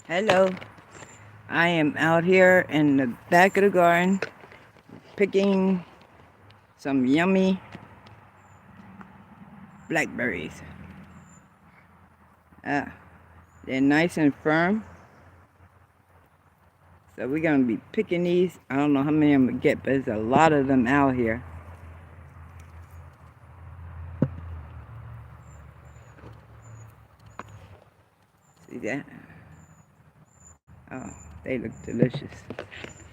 Hello, I am out here in the back of the garden picking some yummy blackberries. Uh, they're nice and firm, so we're gonna be picking these. I don't know how many I'm gonna get, but there's a lot of them out here. See that? Oh, they look delicious.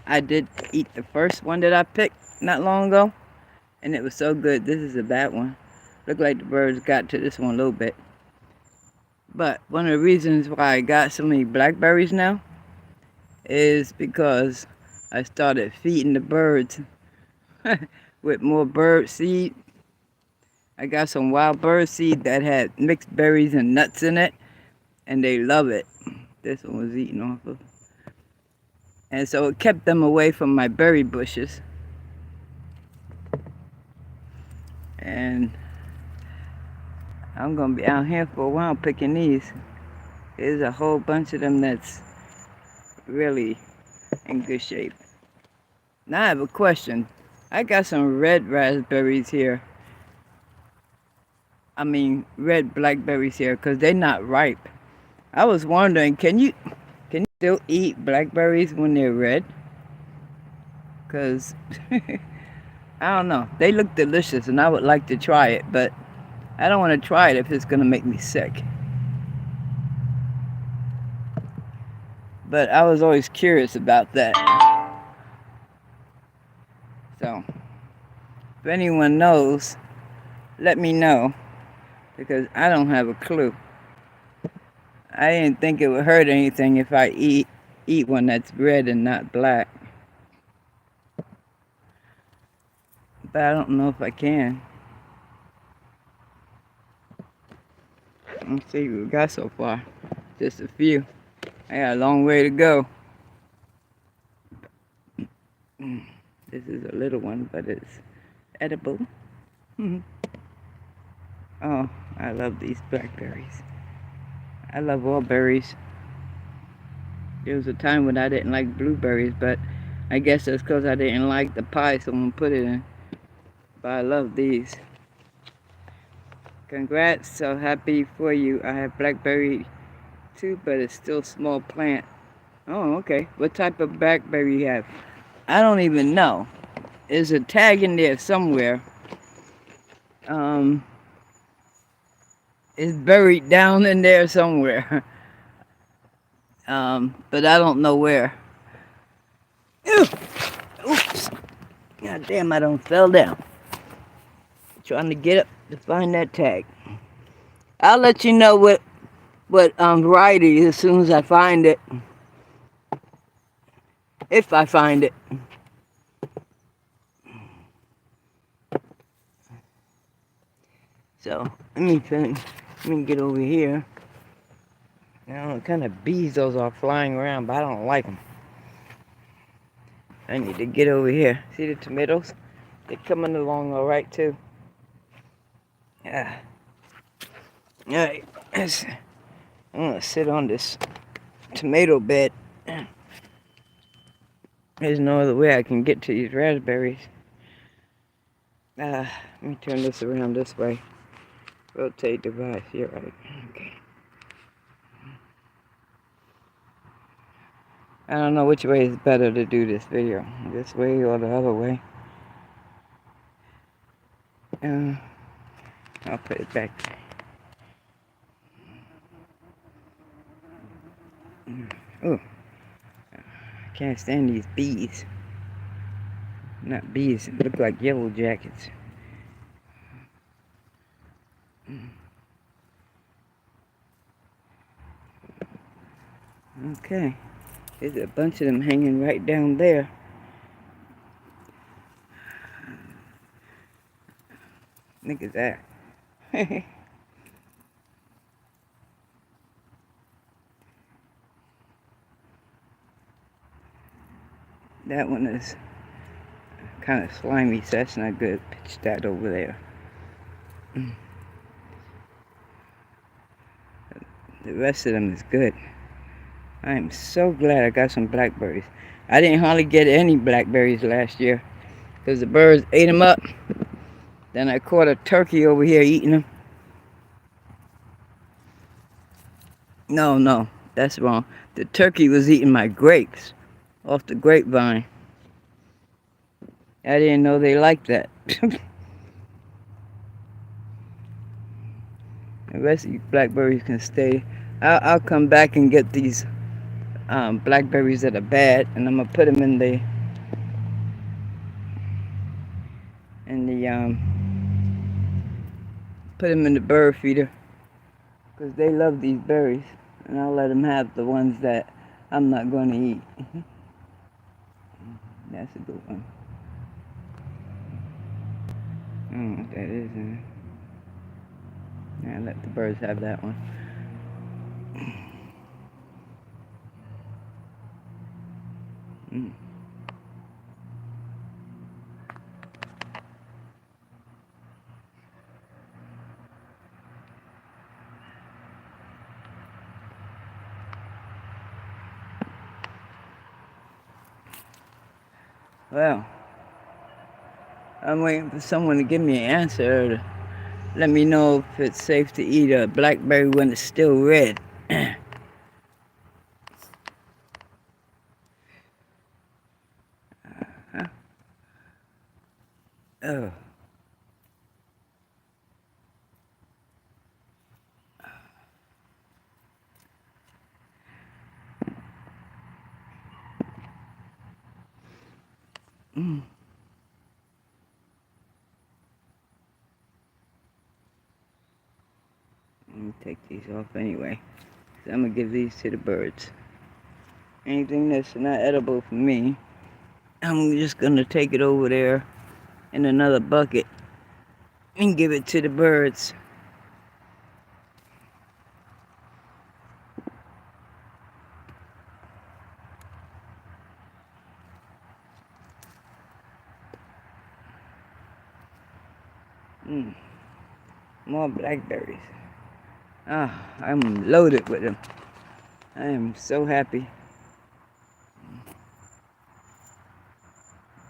I did eat the first one that I picked not long ago, and it was so good. This is a bad one. Looked like the birds got to this one a little bit. But one of the reasons why I got so many blackberries now is because I started feeding the birds with more bird seed. I got some wild bird seed that had mixed berries and nuts in it, and they love it. This one was eaten off of. And so it kept them away from my berry bushes. And I'm gonna be out here for a while picking these. There's a whole bunch of them that's really in good shape. Now I have a question. I got some red raspberries here. Red blackberries here because they're not ripe. I was wondering, can you still eat blackberries when they're red? Because I don't know. They look delicious and I would like to try it, but I don't want to try it if it's going to make me sick. But I was always curious about that. So, if anyone knows, let me know because I don't have a clue. I didn't think it would hurt anything if I eat one that's red and not black. But I don't know if I can. Let's see what we got so far. Just a few. I got a long way to go. This is a little one, but it's edible. Oh, I love these blackberries. I love all berries. There was a time when I didn't like blueberries, but I guess that's because I didn't like the pie someone put it in. But I love these. Congrats, so happy for you. I have blackberry too, but it's still small plant. Oh, okay. What type of blackberry you have? I don't even know. There's a tag in there somewhere. It's buried down in there somewhere. But I don't know where. Oops. God damn, I don't fell down. Trying to get up to find that tag. I'll let you know what variety as soon as I find it. If I find it. So let me get over here. I don't know what kind of bees those are flying around, but I don't like them. I need to get over here. See the tomatoes? They're coming along all right too. Yeah. All right. I'm gonna sit on this tomato bed. There's no other way I can get to these raspberries. Let me turn this around this way. Rotate device. You're right. Okay. I don't know which way is better to do this video. This way or the other way. I'll put it back. Oh, I can't stand these bees. Not bees, they look like yellow jackets. Okay, there's a bunch of them hanging right down there. Look at that. That one is kind of slimy, so that's not good. Pitch that over there. The rest of them is good. I am so glad I got some blackberries. I didn't hardly get any blackberries last year because the birds ate them up. Then I caught a turkey over here eating them. No, no, that's wrong. The turkey was eating my grapes off the grapevine. I didn't know they liked that. The rest of these blackberries can stay. I'll come back and get these blackberries that are bad, and I'm gonna put them in the put them in the bird feeder because they love these berries, and I'll let them have the ones that I'm not going to eat. That's a good one. I don't know what that is. I'll let the birds have that one. Mm. Well, I'm waiting for someone to give me an answer to let me know if it's safe to eat a blackberry when it's still red. Oh. Mm. Let me take these off anyway. So I'm gonna give these to the birds. Anything that's not edible for me, I'm just gonna take it over there in another bucket and give it to the birds. Mm. More blackberries. Ah, I'm loaded with them. I am so happy.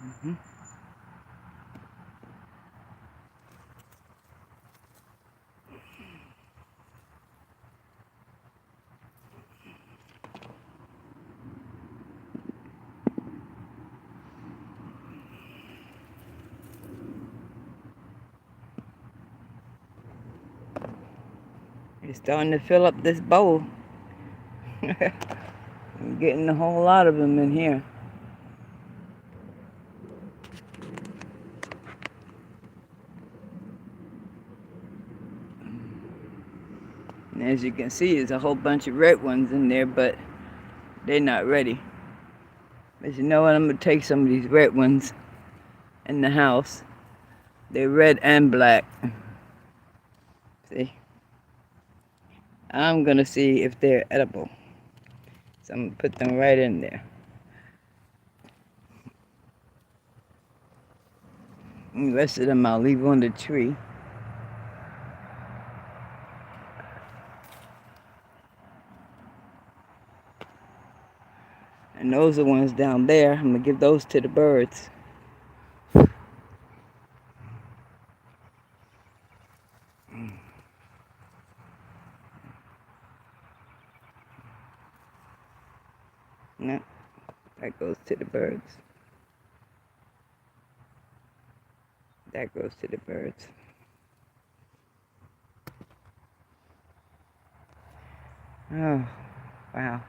Mm-hmm. It's starting to fill up this bowl. I'm getting a whole lot of them in here. And as you can see, there's a whole bunch of red ones in there, but they're not ready. But you know what? I'm going to take some of these red ones in the house. They're red and black. See? I'm going to see if they're edible. So I'm going to put them right in there. And the rest of them I'll leave on the tree. And those are ones down there. I'm going to give those to the birds. No, that goes to the birds. That goes to the birds. Oh, wow.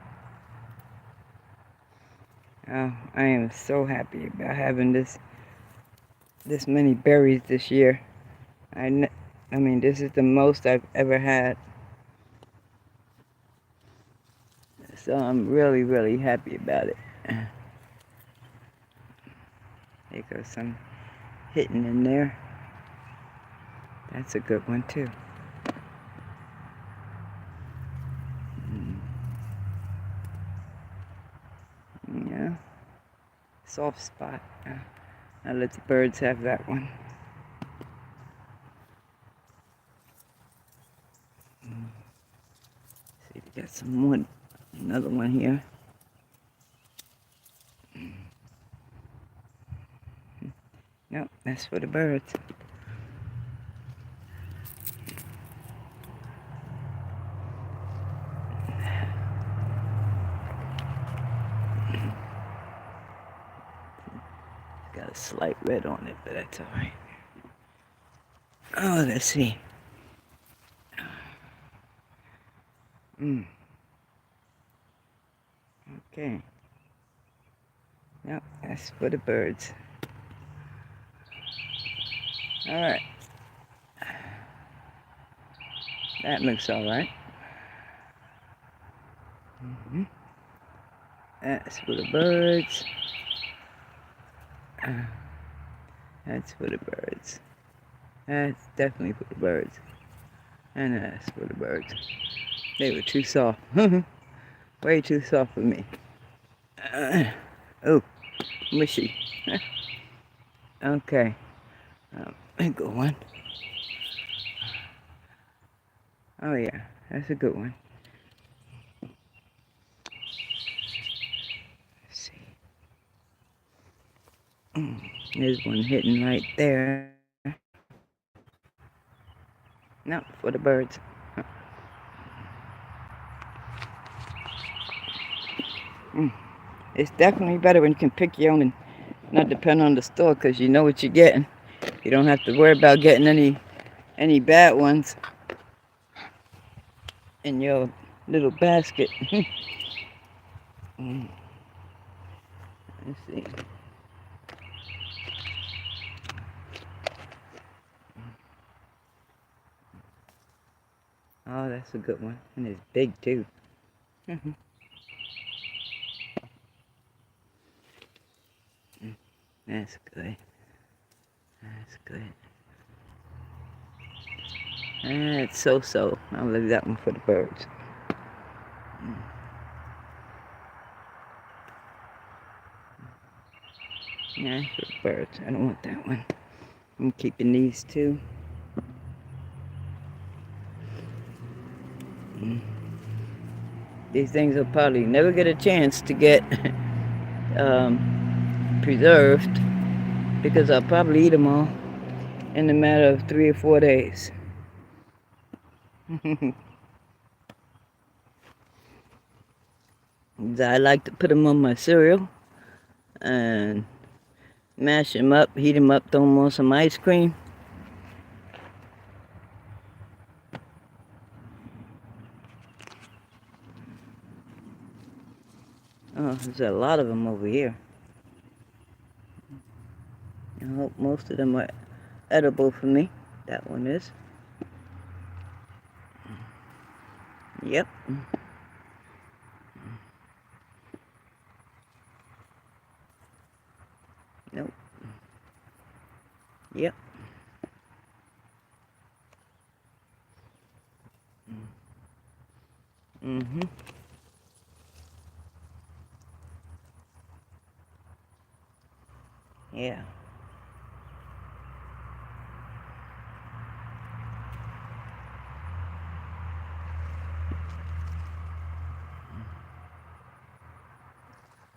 Oh, I am so happy about having this many berries this year. I mean, this is the most I've ever had. So I'm really, really happy about it. There goes some hitting in there. That's a good one too. Yeah. Soft spot. I'll let the birds have that one. See, we got some more Another one here. Nope, that's for the birds. Got a slight red on it, but that's alright. Oh, let's see. Okay. Yep, that's for the birds. Alright. That looks alright. That's for the birds. That's for the birds. That's definitely for the birds. And that's for the birds. They were too soft. Way too soft for me. Oh, mushy. Okay. A good one. Oh yeah, that's a good one. Let's see. There's one hitting right there. No, for the birds. It's definitely better when you can pick your own and not depend on the store because you know what you're getting. You don't have to worry about getting any bad ones in your little basket. Let's see. Oh, that's a good one. And it's big too. That's good. That's good. That's so-so. I'll leave that one for the birds. Yeah, for the birds. I don't want that one. I'm keeping these two. These things will probably never get a chance to get preserved because I'll probably eat them all in a matter of 3 or 4 days. I like to put them on my cereal and mash them up, heat them up, throw them on some ice cream. Oh, there's a lot of them over here. I hope most of them are edible for me. That one is. Yep. Nope. Yep. Mm-hmm. Yeah.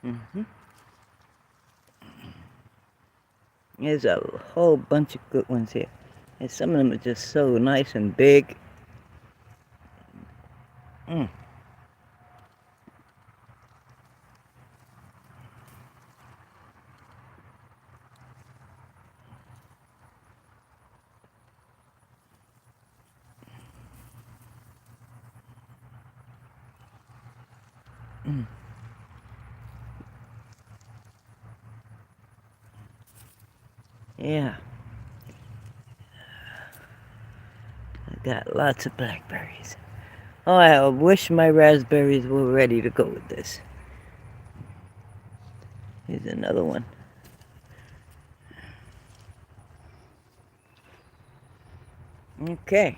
Mm-hmm. There's a whole bunch of good ones here. And some of them are just so nice and big. Mm. Mm. Yeah. I got lots of blackberries. Oh, I wish my raspberries were ready to go with this. Here's another one. Okay.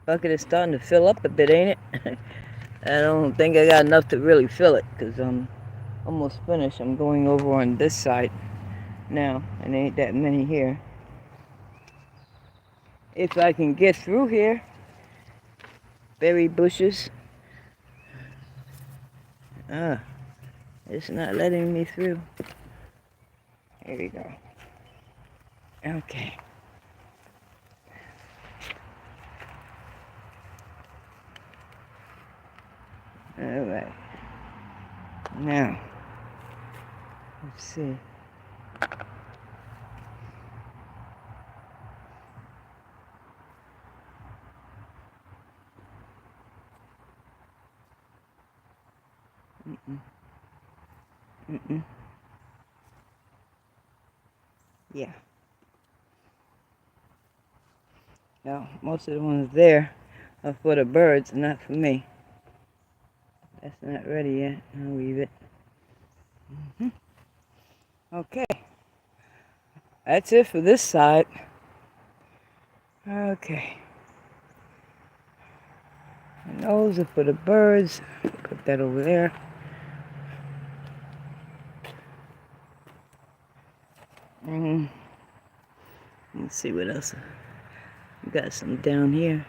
Bucket is starting to fill up a bit, ain't it? I don't think I got enough to really fill it because I'm almost finished. I'm going over on this side now, and there ain't that many here. If I can get through here, berry bushes. It's not letting me through. Here we go. Okay. All right. Now, let's see. Yeah. Now, most of the ones there are for the birds, not for me. That's not ready yet. I'll leave it. Okay. That's it for this side. Okay. And those are for the birds. Put that over there. Let's see what else. We got some down here.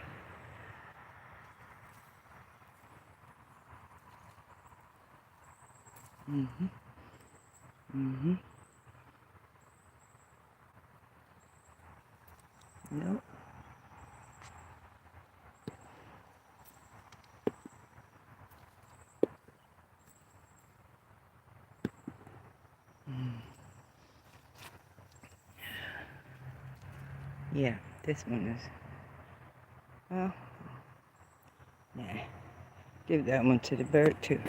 Nope. Yeah, this one is. Well, nah. Give that one to the bird too.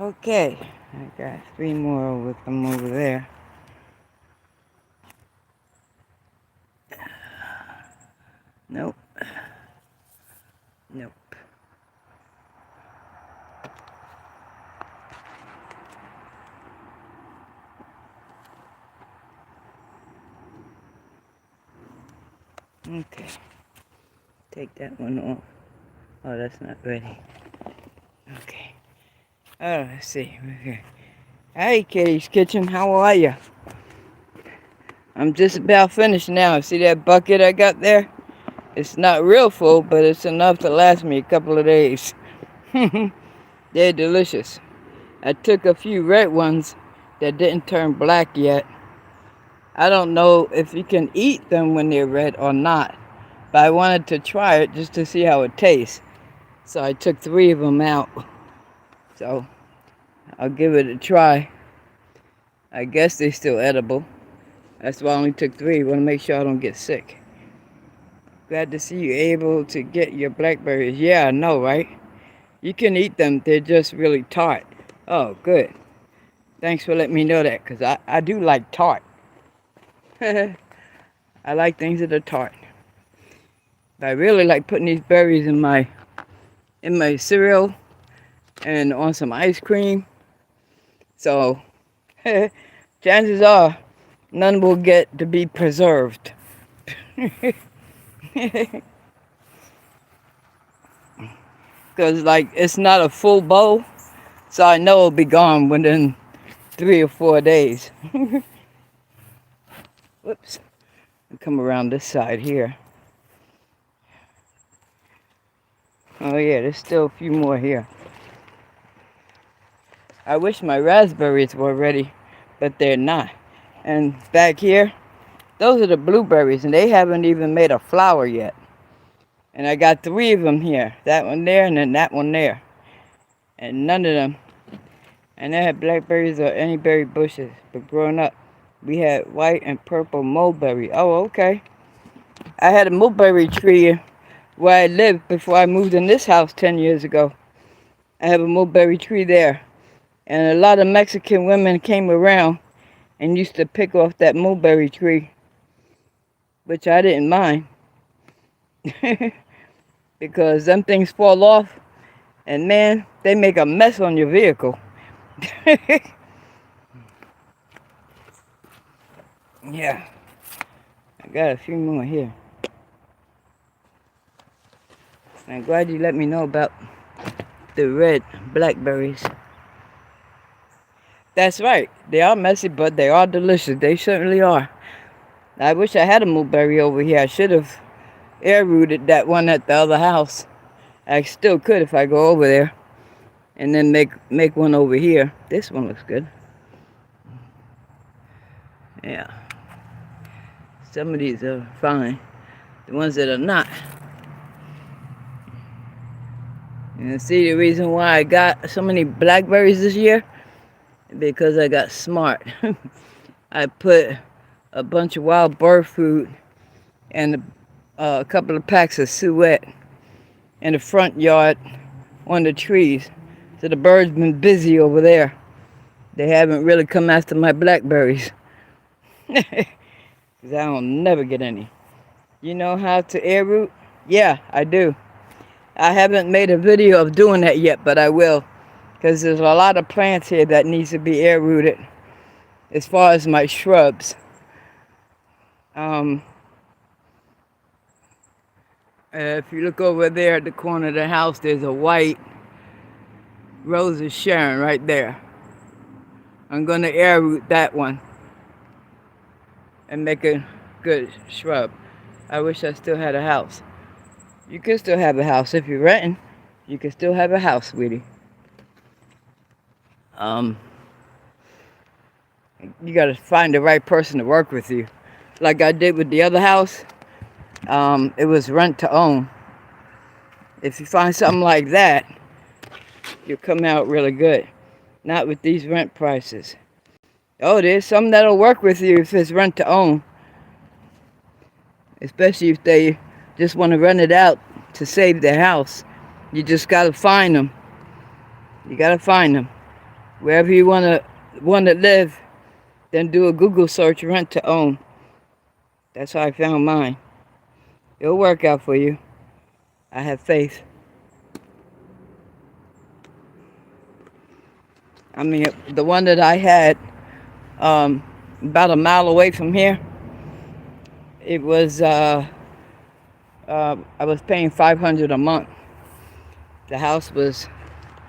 Okay, I got 3 more with them over there. Nope. Nope. Okay. Take that one off. Oh, that's not ready. Okay. Oh, let's see. Okay. Hey, Kitty's Kitchen. How are you? I'm just about finished now. See that bucket I got there? It's not real full, but it's enough to last me a couple of days. They're delicious. I took a few red ones that didn't turn black yet. I don't know if you can eat them when they're red or not, but I wanted to try it just to see how it tastes. So I took 3 of them out. So I'll give it a try. I guess they're still edible. That's why I only took 3. I want to make sure I don't get sick. Glad to see you able to get your blackberries. Yeah, I know, right? You can eat them. They're just really tart. Oh, good. Thanks for letting me know that, because I do like tart. I like things that are tart. I really like putting these berries in my cereal and on some ice cream. So chances are none will get to be preserved. Because like it's not a full bowl, so I know it'll be gone within 3 or 4 days. Whoops. Come around this side here. Oh yeah, there's still a few more here. I wish my raspberries were ready, but they're not. And back here, those are the blueberries, and they haven't even made a flower yet. And I got 3 of them here. That one there, and then that one there. And none of them. And I had blackberries or any berry bushes. But growing up, we had white and purple mulberry. Oh, okay. I had a mulberry tree where I lived before I moved in this house 10 years ago. I have a mulberry tree there. And a lot of Mexican women came around and used to pick off that mulberry tree, which I didn't mind. Because them things fall off, and man, they make a mess on your vehicle. Yeah, I got a few more here. I'm glad you let me know about the red blackberries. That's right, they are messy, but they are delicious. They certainly are. I wish I had a mulberry over here. I should have air rooted that one at the other house. I still could if I go over there and then make one over here. This one looks good. Yeah. Some of these are fine. The ones that are not. And see the reason why I got so many blackberries this year? Because I got smart. I put a bunch of wild bird food and a couple of packs of suet in the front yard on the trees. So the birds been busy over there. They haven't really come after my blackberries. Because I don't never get any. You know how to air root? Yeah, I do. I haven't made a video of doing that yet, but I will. Because there's a lot of plants here that needs to be air rooted. As far as my shrubs. If you look over there at the corner of the house, there's a white Rose of Sharon right there. I'm going to air root that one and make a good shrub. I wish I still had a house. You can still have a house if you're renting. You can still have a house, sweetie. You got to find the right person to work with you. Like I did with the other house. It was rent to own. If you find something like that, you'll come out really good. Not with these rent prices. Oh, there's some that'll work with you if it's rent to own. Especially if they just want to rent it out to save their house. You just got to find them. You got to find them. Wherever you want to live, then do a Google search, rent to own. That's how I found mine. It'll work out for you. I have faith. I mean, the one that I had about a mile away from here, it was, I was paying $500 a month. The house was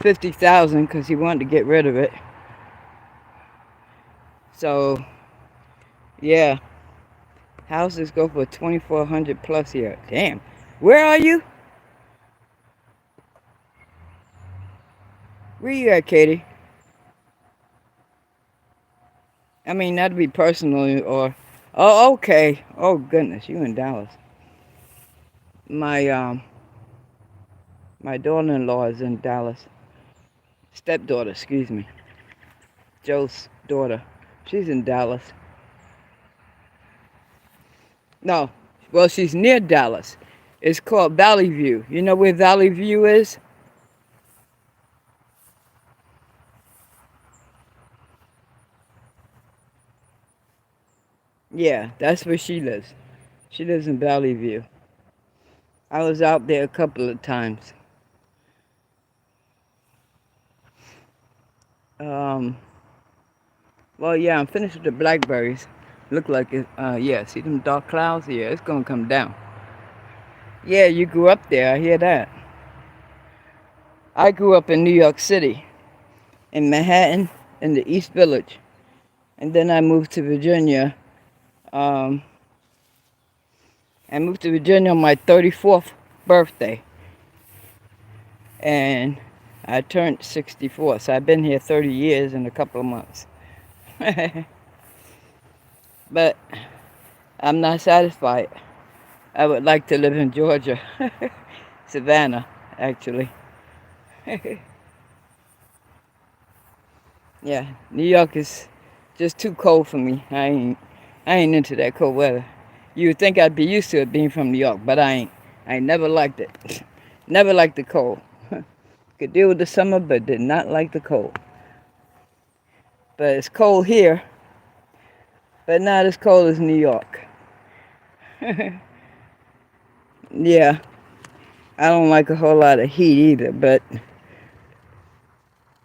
$50,000 because he wanted to get rid of it. So, yeah, houses go for $2,400 plus here. Damn, where are you? Where you at, Katie? I mean, not to be personal or... Oh, okay. Oh, goodness, you in Dallas. My daughter-in-law is in Dallas. Stepdaughter, excuse me. Joe's daughter. She's in Dallas. No, well, she's near Dallas. It's called Valley View. You know where Valley View is? Yeah, that's where she lives. She lives in Valley View. I was out there a couple of times. Well, yeah, I'm finished with the blackberries. Look like it, yeah, see them dark clouds? Yeah, it's gonna come down. Yeah, you grew up there, I hear that. I grew up in New York City, in Manhattan, in the East Village. And then I moved to Virginia. I moved to Virginia on my 34th birthday. And I turned 64, so I've been here 30 years in a couple of months. But I'm not satisfied. I would like to live in Georgia. Savannah, actually. Yeah, New York is just too cold for me. I ain't into that cold weather. You would think I'd be used to it being from New York, but I ain't. I never liked it. Never liked the cold. Could deal with the summer, but did not like the cold. But it's cold here, but not as cold as New York. Yeah, I don't like a whole lot of heat either, but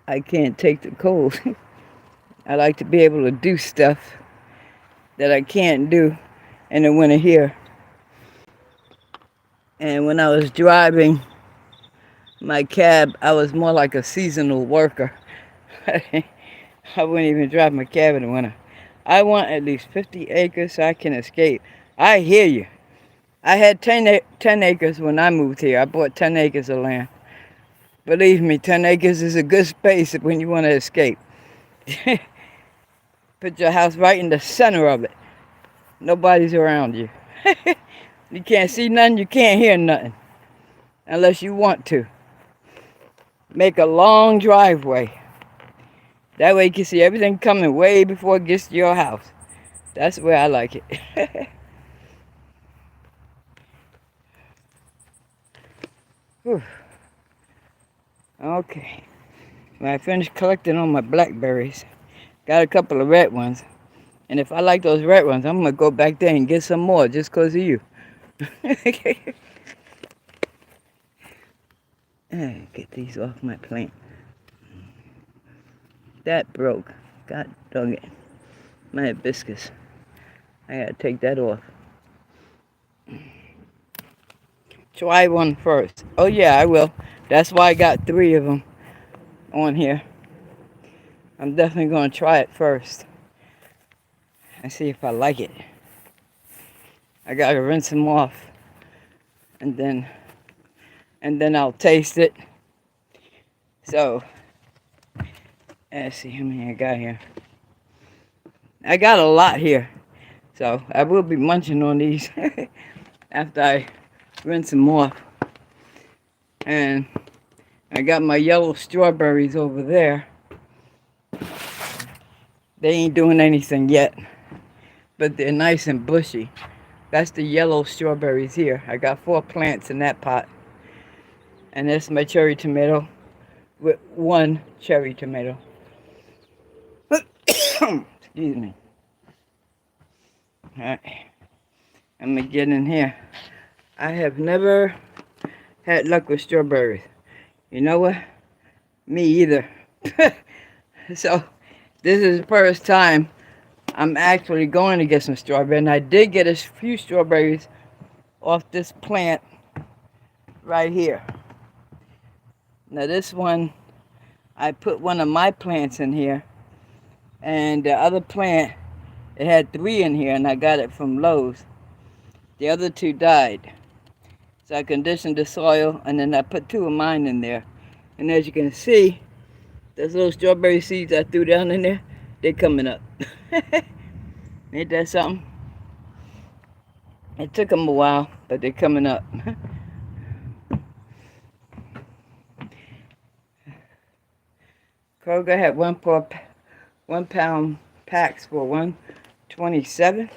I can't take the cold. I like to be able to do stuff that I can't do in the winter here. And when I was driving my cab, I was more like a seasonal worker. I wouldn't even drive my cab in the winter. I want at least 50 acres so I can escape. I hear you. I had 10 acres when I moved here. I bought 10 acres of land. Believe me, 10 acres is a good space when you want to escape. Put your house right in the center of it. Nobody's around you. You can't see nothing, you can't hear nothing. Unless you want to. Make a long driveway. That way you can see everything coming way before it gets to your house. That's the way I like it. Okay. When I finish collecting all my blackberries, got a couple of red ones. And if I like those red ones, I'm going to go back there and get some more just because of you. Get these off my plant. That broke. God dang it. My hibiscus. I gotta take that off. Try one first. Oh yeah, I will. That's why I got 3 of them on here. I'm definitely gonna try it first and see if I like it. I gotta rinse them off, and then I'll taste it. So let's see how many I got here. I got a lot here, so I will be munching on these after I rinse them off. And I got my yellow strawberries over there. They ain't doing anything yet, but they're nice and bushy. That's the yellow strawberries here. I got 4 plants in that pot. And that's my cherry tomato with 1 cherry tomato. Excuse me. Alright. I'm gonna get in here. I have never had luck with strawberries. You know what? Me either. So this is the first time I'm actually going to get some strawberries. And I did get a few strawberries off this plant right here. Now this one, I put one of my plants in here. And the other plant, it had 3 in here, and I got it from Lowe's. The other 2 died. So I conditioned the soil, and then I put 2 of mine in there. And as you can see, those little strawberry seeds I threw down in there, they're coming up. Ain't that something? It took them a while, but they're coming up. Kroger had 1 pound packs for $1.27.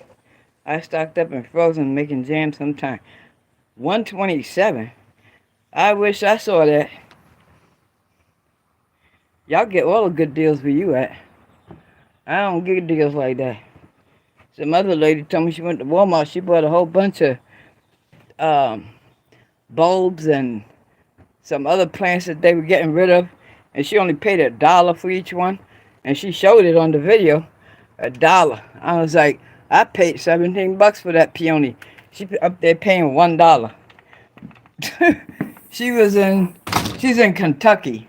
I stocked up and frozen, making jam sometime. $1.27. I wish I saw that. Y'all get all the good deals where you at. I don't get deals like that. Some other lady told me she went to Walmart. She bought a whole bunch of bulbs and some other plants that they were getting rid of, and she only paid $1 for each one. And she showed it on the video, $1. I was like, I paid 17 bucks for that peony. She up there paying $1. She's in Kentucky.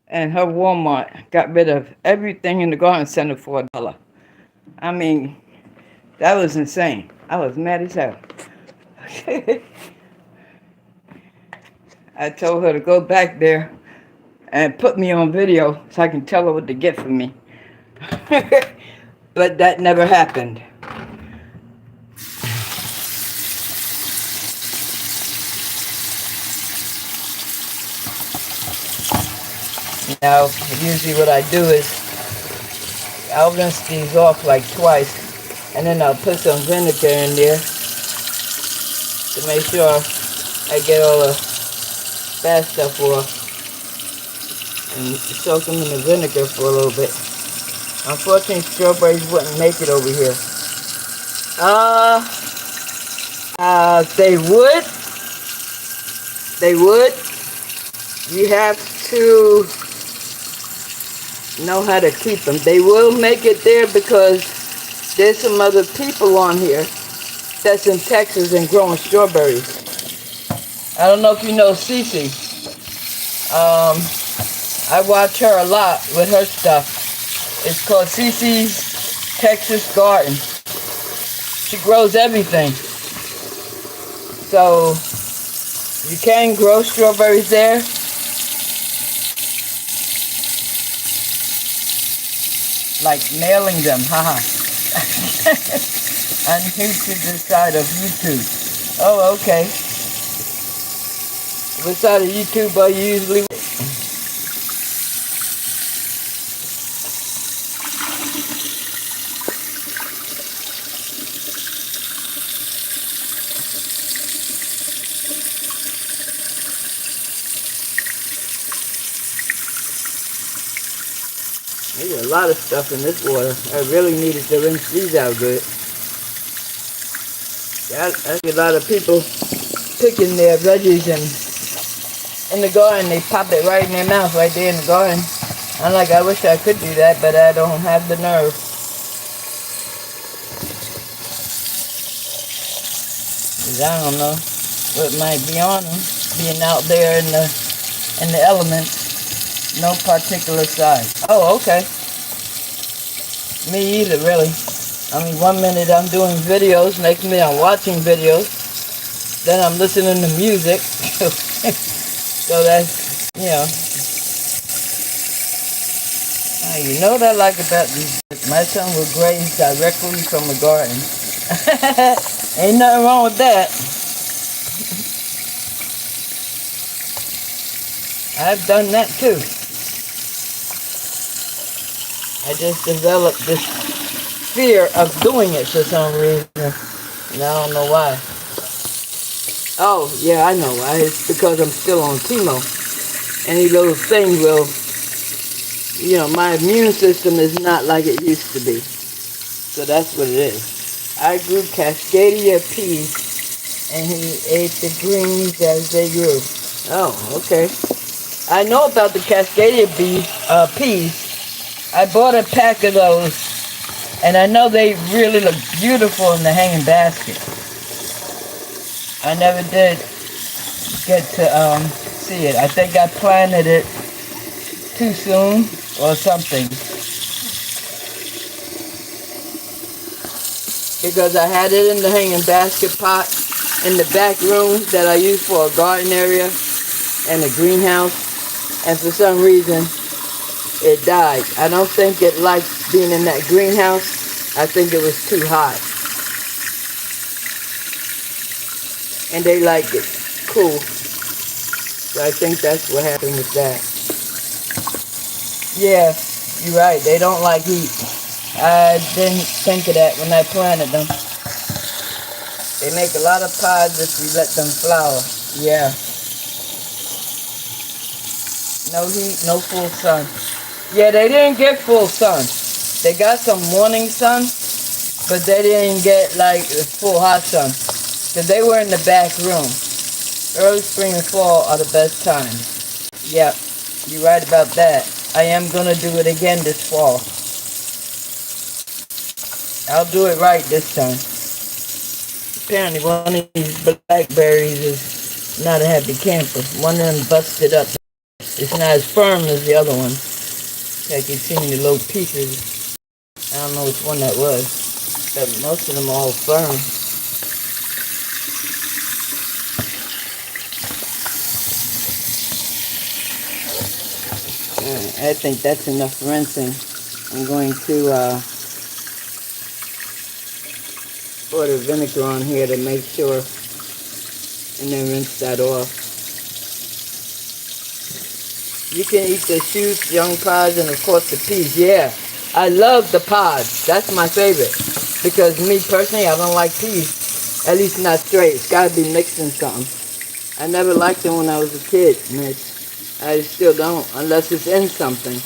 And her Walmart got rid of everything in the garden center for $1. I mean, that was insane. I was mad as hell. I told her to go back there and put me on video so I can tell her what to get for me. But that never happened. Now, usually what I do is I'll rinse these off like twice, and then I'll put some vinegar in there to make sure I get all the bad stuff off, and soak them in the vinegar for a little bit. Unfortunately, strawberries wouldn't make it over here. They would. They would. You have to know how to keep them. They will make it there because there's some other people on here that's in Texas and growing strawberries. I don't know if you know Cece. I watch her a lot with her stuff. It's called Cece's Texas Garden. She grows everything. So you can grow strawberries there. Like mailing them, haha. I'm new to this side of YouTube. Oh, okay. What side of YouTube are you usually? There's a lot of stuff in this water. I really needed to rinse these out good. I see a lot of people picking their veggies and in the garden. They pop it right in their mouth right there in the garden. I'm like, I wish I could do that, but I don't have the nerve. I don't know what might be on them, being out there in the elements. No particular side. Oh, okay. Me either, really. I mean, one minute I'm doing videos, next minute I'm watching videos, then I'm listening to music. So that's, you know. You know what I like about these? My son will graze directly from the garden. Ain't nothing wrong with that. I've done that too. I just developed this fear of doing it for some reason. And I don't know why. Oh, yeah, I know why. It's because I'm still on chemo. Any little thing will, you know, my immune system is not like it used to be. So that's what it is. I grew Cascadia peas, and he ate the greens as they grew. Oh, okay. I know about the Cascadia peas. I bought a pack of those, and I know they really look beautiful in the hanging basket. I never did get to see it. I think I planted it too soon or something. Because I had it in the hanging basket pot in the back room that I use for a garden area and a greenhouse, and for some reason it died. I don't think it liked being in that greenhouse. I think it was too hot. And they like it cool. So I think that's what happened with that. Yeah, you're right. They don't like heat. I didn't think of that when I planted them. They make a lot of pods if you let them flower. Yeah. No heat, no full sun. Yeah, they didn't get full sun. They got some morning sun, but they didn't get like the full hot sun. So they were in the back room. Early spring and fall are the best times. Yep, you're right about that. I am gonna do it again this fall. I'll do it right this time. Apparently one of these blackberries is not a happy camper. One of them busted up. It's not as firm as the other one. Like you've seen the little pieces. I don't know which one that was. But most of them are all firm. I think that's enough rinsing. I'm going to pour the vinegar on here to make sure, and then rinse that off. You can eat the shoots, young pods, and of course the peas. Yeah, I love the pods. That's my favorite. Because me personally, I don't like peas. At least not straight. It's got to be mixed in something. I never liked them when I was a kid, Mitch. I still don't, unless it's in something.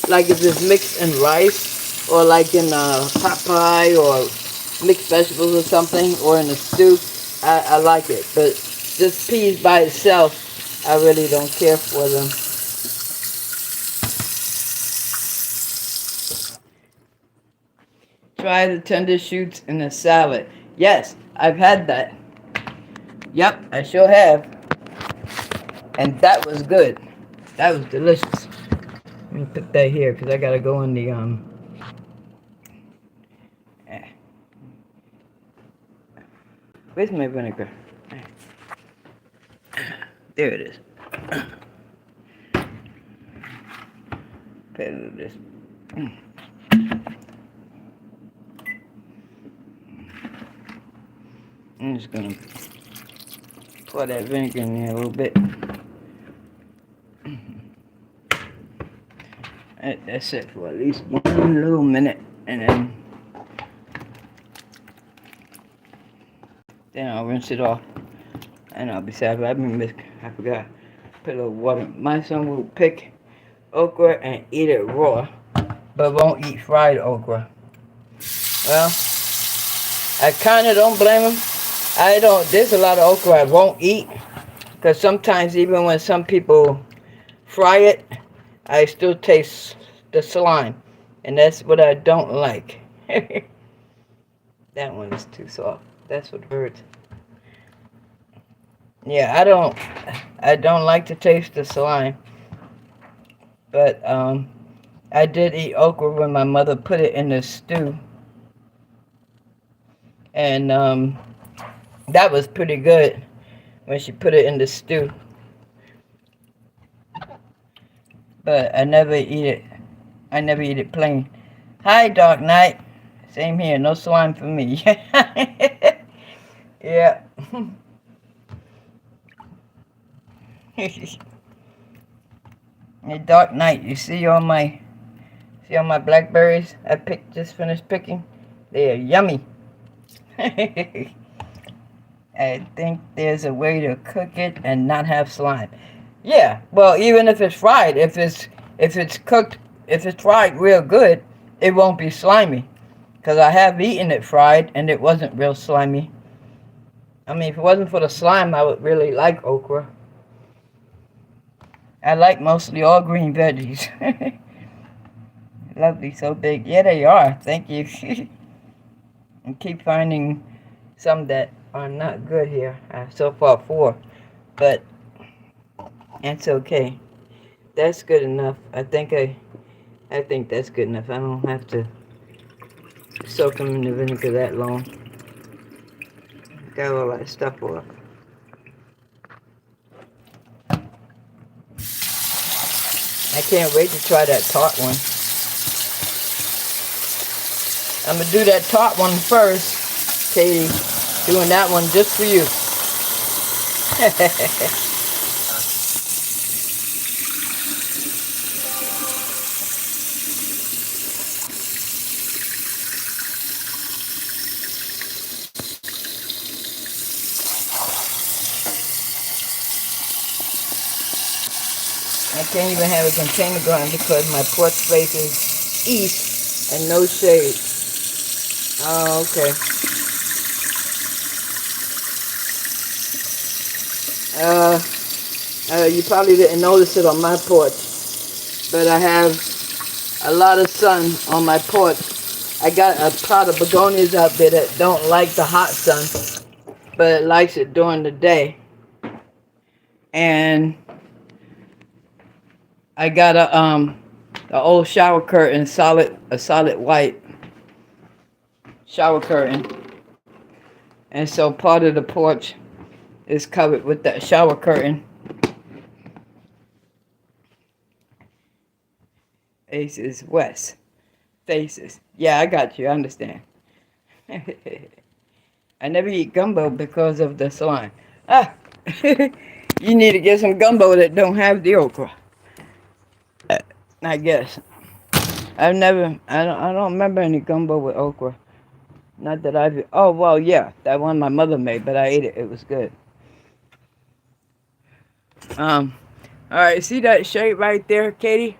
Like if it's mixed in rice, or like in pot pie, or mixed vegetables or something, or in a stew, I like it. But just peas by itself, I really don't care for them. Try the tender shoots in a salad. Yes, I've had that. Yep, I sure have. And that was good. That was delicious. Let me put that here because I gotta go in the Where's my vinegar? There it is. Put a little of this. I'm just gonna pour that vinegar in there a little bit. That's it for at least 1 little minute, and then I'll rinse it off, and I'll be satisfied. I forgot. Put a little water. My son will pick okra and eat it raw, but won't eat fried okra. Well, I kind of don't blame him. There's a lot of okra I won't eat, because sometimes even when some people fry it, I still taste the slime, and that's what I don't like. That one is too soft. That's what hurts. Yeah, I don't like to taste the slime. But I did eat okra when my mother put it in the stew, and that was pretty good when she put it in the stew. But I never eat it. I never eat it plain. Hi, Dark Knight. Same here. No slime for me. Yeah. Hey, Dark Knight. You see all my blackberries I just finished picking? They are yummy. I think there's a way to cook it and not have slime. Yeah, well, even if it's fried, if it's cooked, if it's fried real good, it won't be slimy. Because I have eaten it fried, and it wasn't real slimy. I mean, if it wasn't for the slime, I would really like okra. I like mostly all green veggies. Lovely, so big. Yeah, they are. Thank you. And keep finding some that are not good here. So far 4, but it's okay. That's good enough. I think that's good enough. I don't have to soak them in the vinegar that long. Got all that stuff off. I can't wait to try that tart one. I'm gonna do that tart one first, Katie. Doing that one just for you. I can't even have a container going because my porch faces east and no shade. Oh, okay. You probably didn't notice it on my porch, but I have a lot of sun on my porch. I got a pot of begonias out there that don't like the hot sun, but it likes it during the day. And I got the old shower curtain, a solid white shower curtain, and so part of the porch is covered with that shower curtain. Faces west. Faces. Yeah, I got you. I understand. I never eat gumbo because of the slime. You need to get some gumbo that don't have the okra. I guess. I don't remember any gumbo with okra. Not that oh, well, yeah, that one my mother made, but I ate it. It was good. All right, see that shade right there, Katie?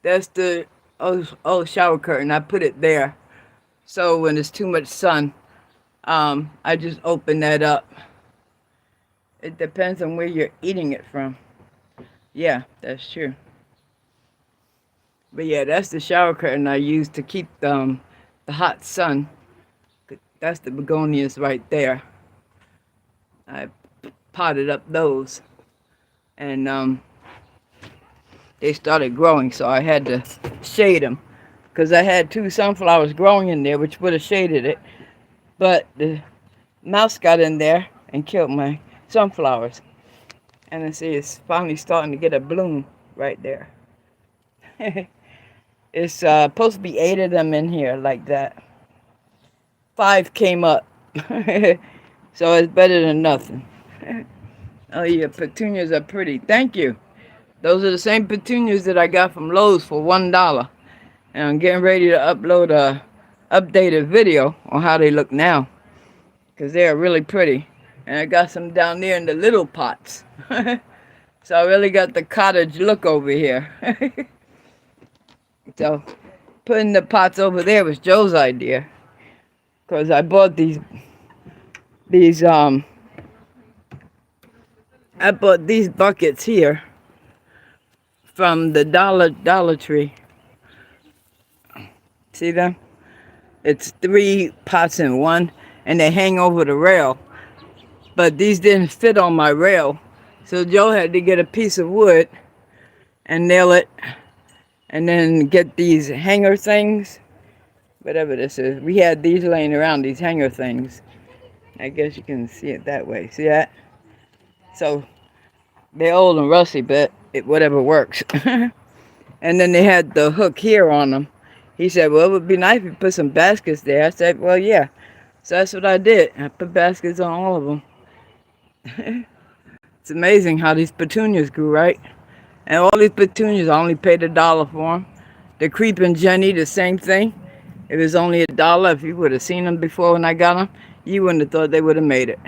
That's the old shower curtain. I put it there. So when there's too much sun, I just open that up. It depends on where you're eating it from. Yeah, that's true. But yeah, that's the shower curtain I use to keep the hot sun. That's the begonias right there. I potted up those, and they started growing, so I had to shade them, because I had 2 sunflowers growing in there, which would have shaded it. But the mouse got in there and killed my sunflowers. And I see it's finally starting to get a bloom right there. It's supposed to be 8 of them in here like that. 5 came up. So it's better than nothing. Oh, yeah, petunias are pretty. Thank you. Those are the same petunias that I got from Lowe's for $1. And I'm getting ready to upload a updated video on how they look now, because they are really pretty. And I got some down there in the little pots. So I really got the cottage look over here. So putting the pots over there was Joe's idea, because I bought these I bought these buckets here from the Dollar Tree. See them? It's 3 pots in one, and they hang over the rail. But these didn't fit on my rail, so Joe had to get a piece of wood and nail it, and then get these hanger things, whatever this is. We had these laying around, these hanger things. I guess you can see it that way. See that? So they're old and rusty, but whatever works. And then they had the hook here on them. He said, well, it would be nice if you put some baskets there. I said, well, yeah. So that's what I did. I put baskets on all of them. It's amazing how these petunias grew, right? And all these petunias, I only paid $1 for them. The creeping Jenny, the same thing. It was only $1. If you would have seen them before when I got them, you wouldn't have thought they would have made it.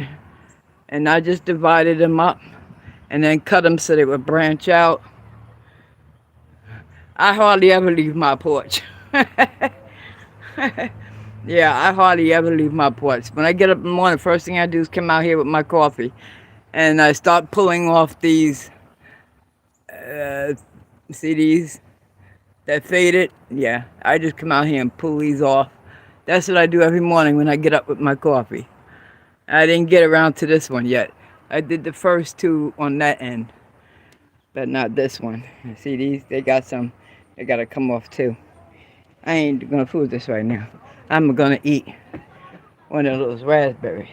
And I just divided them up and then cut them so they would branch out. I hardly ever leave my porch. Yeah, I hardly ever leave my porch. When I get up in the morning, first thing I do is come out here with my coffee. And I start pulling off these, see these that faded? Yeah, I just come out here and pull these off. That's what I do every morning when I get up with my coffee. I didn't get around to this one yet. I did the first 2 on that end, but not this one. See these? They got to come off too. I ain't gonna fool this right now. I'm gonna eat one of those raspberries.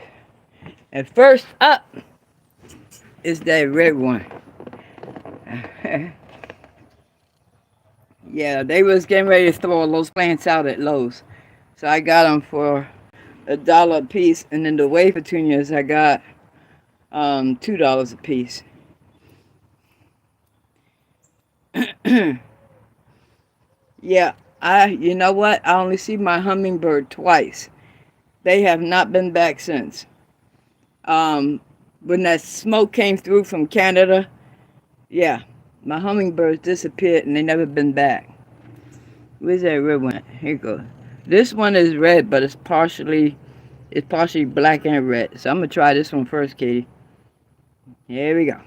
And first up is that red one. Yeah, they was getting ready to throw all those plants out at Lowe's. So I got them for $1 a piece. And then the wave petunias I got $2 a piece. Yeah, you know what? I only see my hummingbird twice. They have not been back since. When that smoke came through from Canada, yeah, my hummingbirds disappeared and they never been back. Where's that red one? Here you go. This one is red, but it's partially black and red. So I'm gonna try this one first, Katie. Here we go.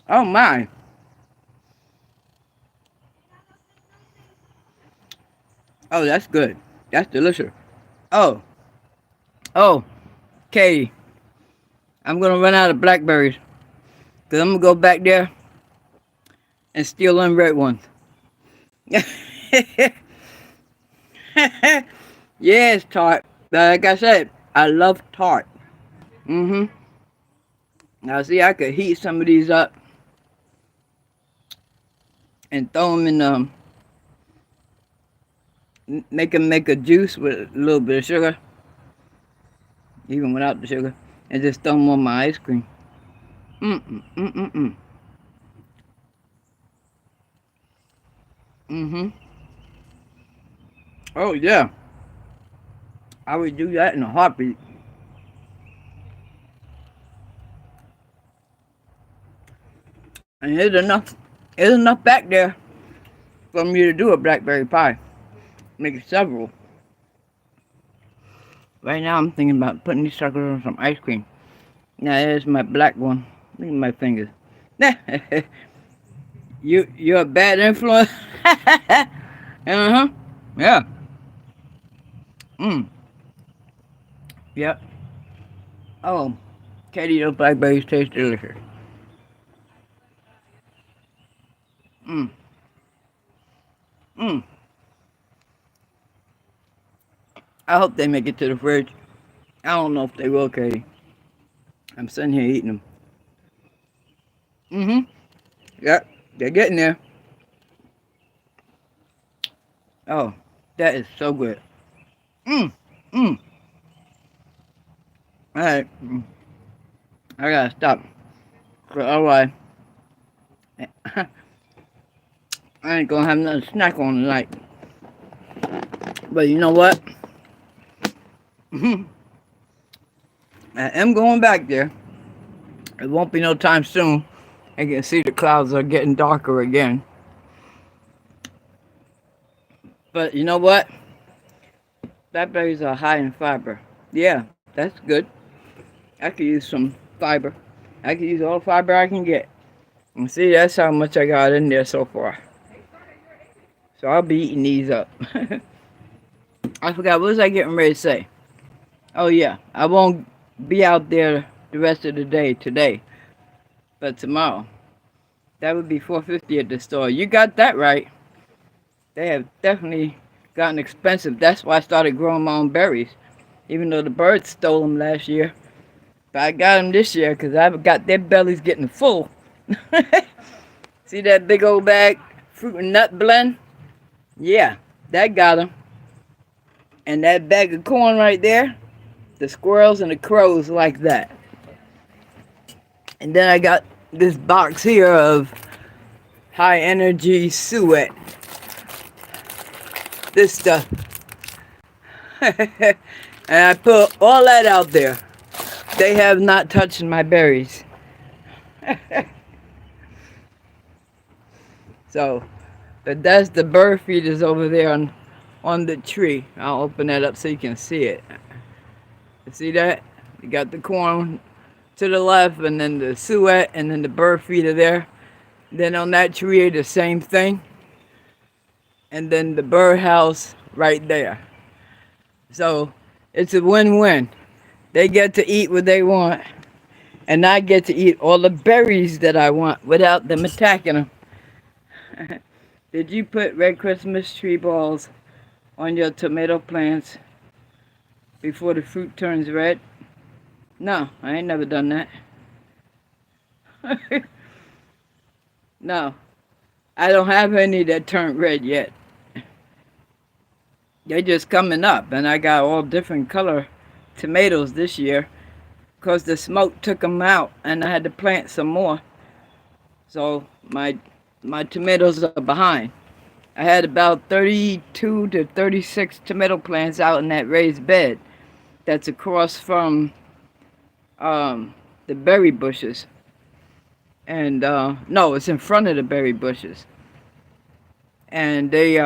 Oh my. Oh, that's good. That's delicious. Oh, Katie, I'm gonna run out of blackberries, because I'm gonna go back there and steal them red ones. Yes, tart. Like I said, I love tart. Now see, I could heat some of these up and throw them in make a juice with a little bit of sugar, even without the sugar, and just throw them on my ice cream. Oh yeah, I would do that in a heartbeat. And there's enough back there for me to do a blackberry pie. Make several. Right now I'm thinking about putting these suckers on some ice cream. Now there's my black one. Look at my fingers. You're a bad influence. Yeah. Yep. Oh, Katie, those blackberries taste delicious. I hope they make it to the fridge. I don't know if they will, Katie. I'm sitting here eating them. Mm-hmm. Yep, they're getting there. Oh, that is so good. Mmm. Mmm. Alright. I gotta stop. Cause otherwise, I ain't gonna have another snack on tonight. But you know what? I am going back there. It won't be no time soon. I can see the clouds are getting darker again. But you know what? Blackberries are high in fiber. Yeah, that's good. I could use some fiber. I could use all the fiber I can get. And see, that's how much I got in there so far. So I'll be eating these up. I forgot, what was I getting ready to say? Oh yeah, I won't be out there the rest of the day today. But tomorrow. That would be $4.50 at the store. You got that right. They have definitely gotten expensive. That's why I started growing my own berries. Even though the birds stole them last year. But I got them this year because I've got their bellies getting full. See that big old bag fruit and nut blend? Yeah, that got them. And that bag of corn right there, the squirrels and the crows like that. And then I got this box here of high energy suet. This stuff. And I put all that out there. They have not touched my berries. So, but that's the bird feeders over there on the tree. I'll open that up so you can see it. You see that? You got the corn to the left, and then the suet, and then the bird feeder there. Then on that tree, the same thing. And then the birdhouse right there. So it's a win-win. They get to eat what they want, and I get to eat all the berries that I want without them attacking them. Did you put red Christmas tree balls on your tomato plants before the fruit turns red? No, I ain't never done that. No, I don't have any that turned red yet. They're just coming up, and I got all different color tomatoes this year because the smoke took them out, and I had to plant some more. So my tomatoes are behind. I had about 32 to 36 tomato plants out in that raised bed that's across from the berry bushes. And no, it's in front of the berry bushes. And they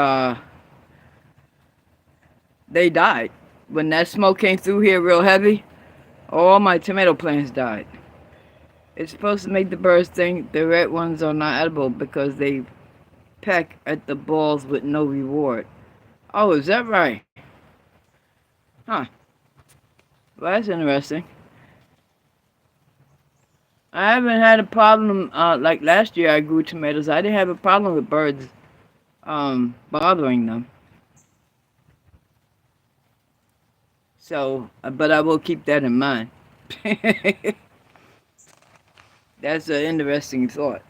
died. When that smoke came through here real heavy, all my tomato plants died. It's supposed to make the birds think the red ones are not edible because they peck at the balls with no reward. Oh, is that right? Huh. Well, that's interesting. I haven't had a problem, like last year I grew tomatoes. I didn't have a problem with birds bothering them. So, but I will keep that in mind. That's an interesting thought.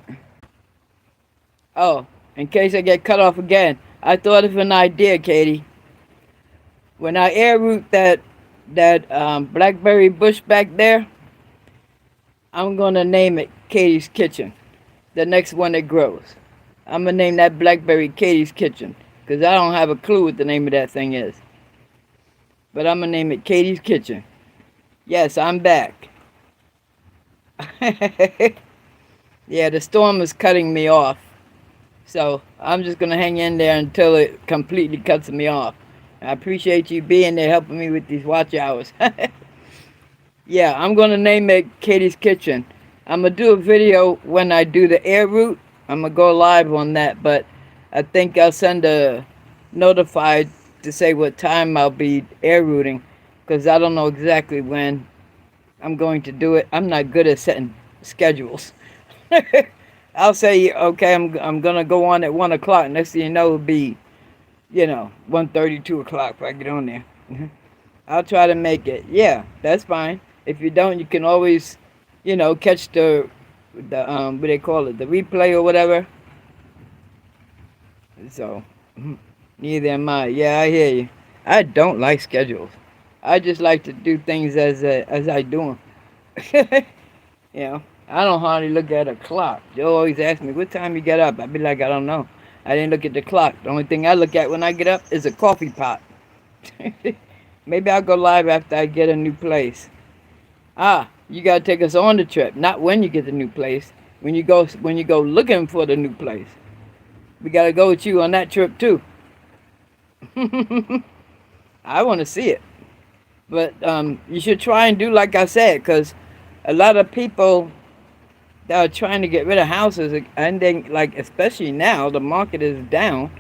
Oh, in case I get cut off again, I thought of an idea, Katie. When I air root that blackberry bush back there, I'm gonna name it Katie's Kitchen. The next one that grows. I'm gonna name that blackberry Katie's Kitchen. Because I don't have a clue what the name of that thing is. But I'm gonna name it Katie's Kitchen. Yes, I'm back. Yeah, the storm is cutting me off. So I'm just gonna hang in there until it completely cuts me off. I appreciate you being there helping me with these watch hours. Yeah, I'm gonna name it Katie's Kitchen. I'm gonna do a video when I do the air route. I'm gonna go live on that, but I think I'll send a notified to say what time I'll be air routing, because I don't know exactly when I'm going to do it. I'm not good at setting schedules. I'll say, okay, I'm gonna go on at 1 o'clock. Next thing you know, it'll be, 1:30, 2 o'clock if I get on there. I'll try to make it. Yeah, that's fine. If you don't, you can always, catch the what they call it, the replay or whatever. So, neither am I. Yeah, I hear you. I don't like schedules. I just like to do things as I do them. I don't hardly look at a clock. Joe always asks me, what time you get up? I be like, I don't know. I didn't look at the clock. The only thing I look at when I get up is a coffee pot. Maybe I'll go live after I get a new place. You gotta take us on the trip, not when you get the new place. When you go looking for the new place. We gotta go with you on that trip too. I want to see it, but you should try and do like I said, because a lot of people that are trying to get rid of houses, and then like especially now the market is down.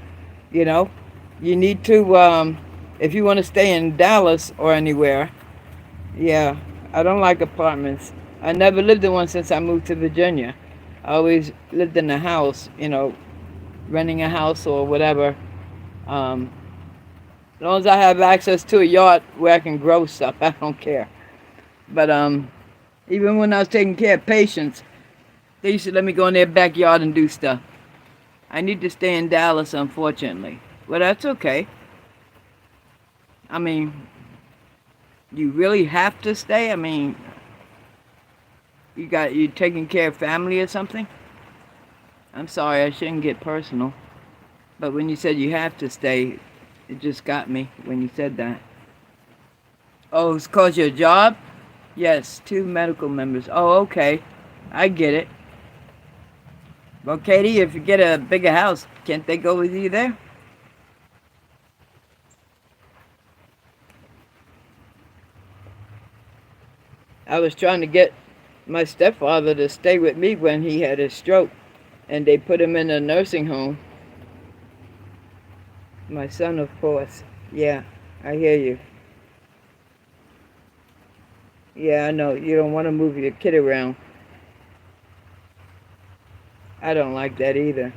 You know, you need to if you want to stay in Dallas or anywhere. Yeah, I don't like apartments. I never lived in one since I moved to Virginia. I always lived in a house, renting a house or whatever. Um, as long as I have access to a yard where I can grow stuff, I don't care. But even when I was taking care of patients, they used to let me go in their backyard and do stuff. I need to stay in Dallas, unfortunately. Well, that's okay. I mean, you really have to stay? I mean, you taking care of family or something? I'm sorry, I shouldn't get personal. But when you said you have to stay, it just got me when you said that. Oh, it's cause your job? Yes, 2 medical members. Oh, okay. I get it. Well, Katie, if you get a bigger house, can't they go with you there? I was trying to get my stepfather to stay with me when he had his stroke, and they put him in a nursing home. My son, of course. Yeah, I hear you. Yeah, I know. You don't want to move your kid around. I don't like that either.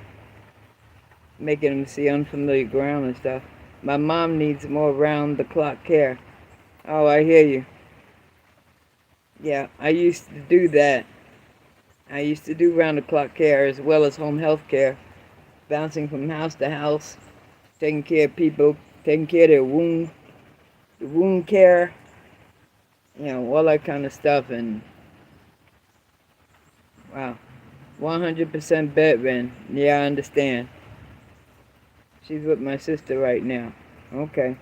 Making him see unfamiliar ground and stuff. My mom needs more round the clock care. Oh, I hear you. Yeah, I used to do that. I used to do round the clock care as well as home health care, bouncing from house to house, taking care of people, taking care of their wound care, all that kind of stuff. And wow, 100% bedridden. Yeah, I understand. She's with my sister right now. Okay.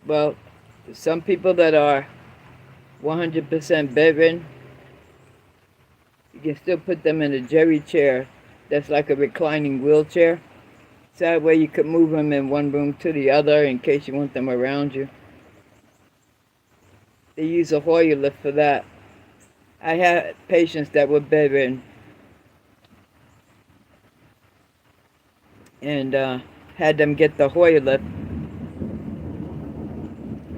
Well, some people that are 100% bedridden, you can still put them in a jerry chair that's like a reclining wheelchair. So that way you could move them in one room to the other in case you want them around you. They use a Hoyer lift for that. I had patients that were bedridden and had them get the Hoyer lift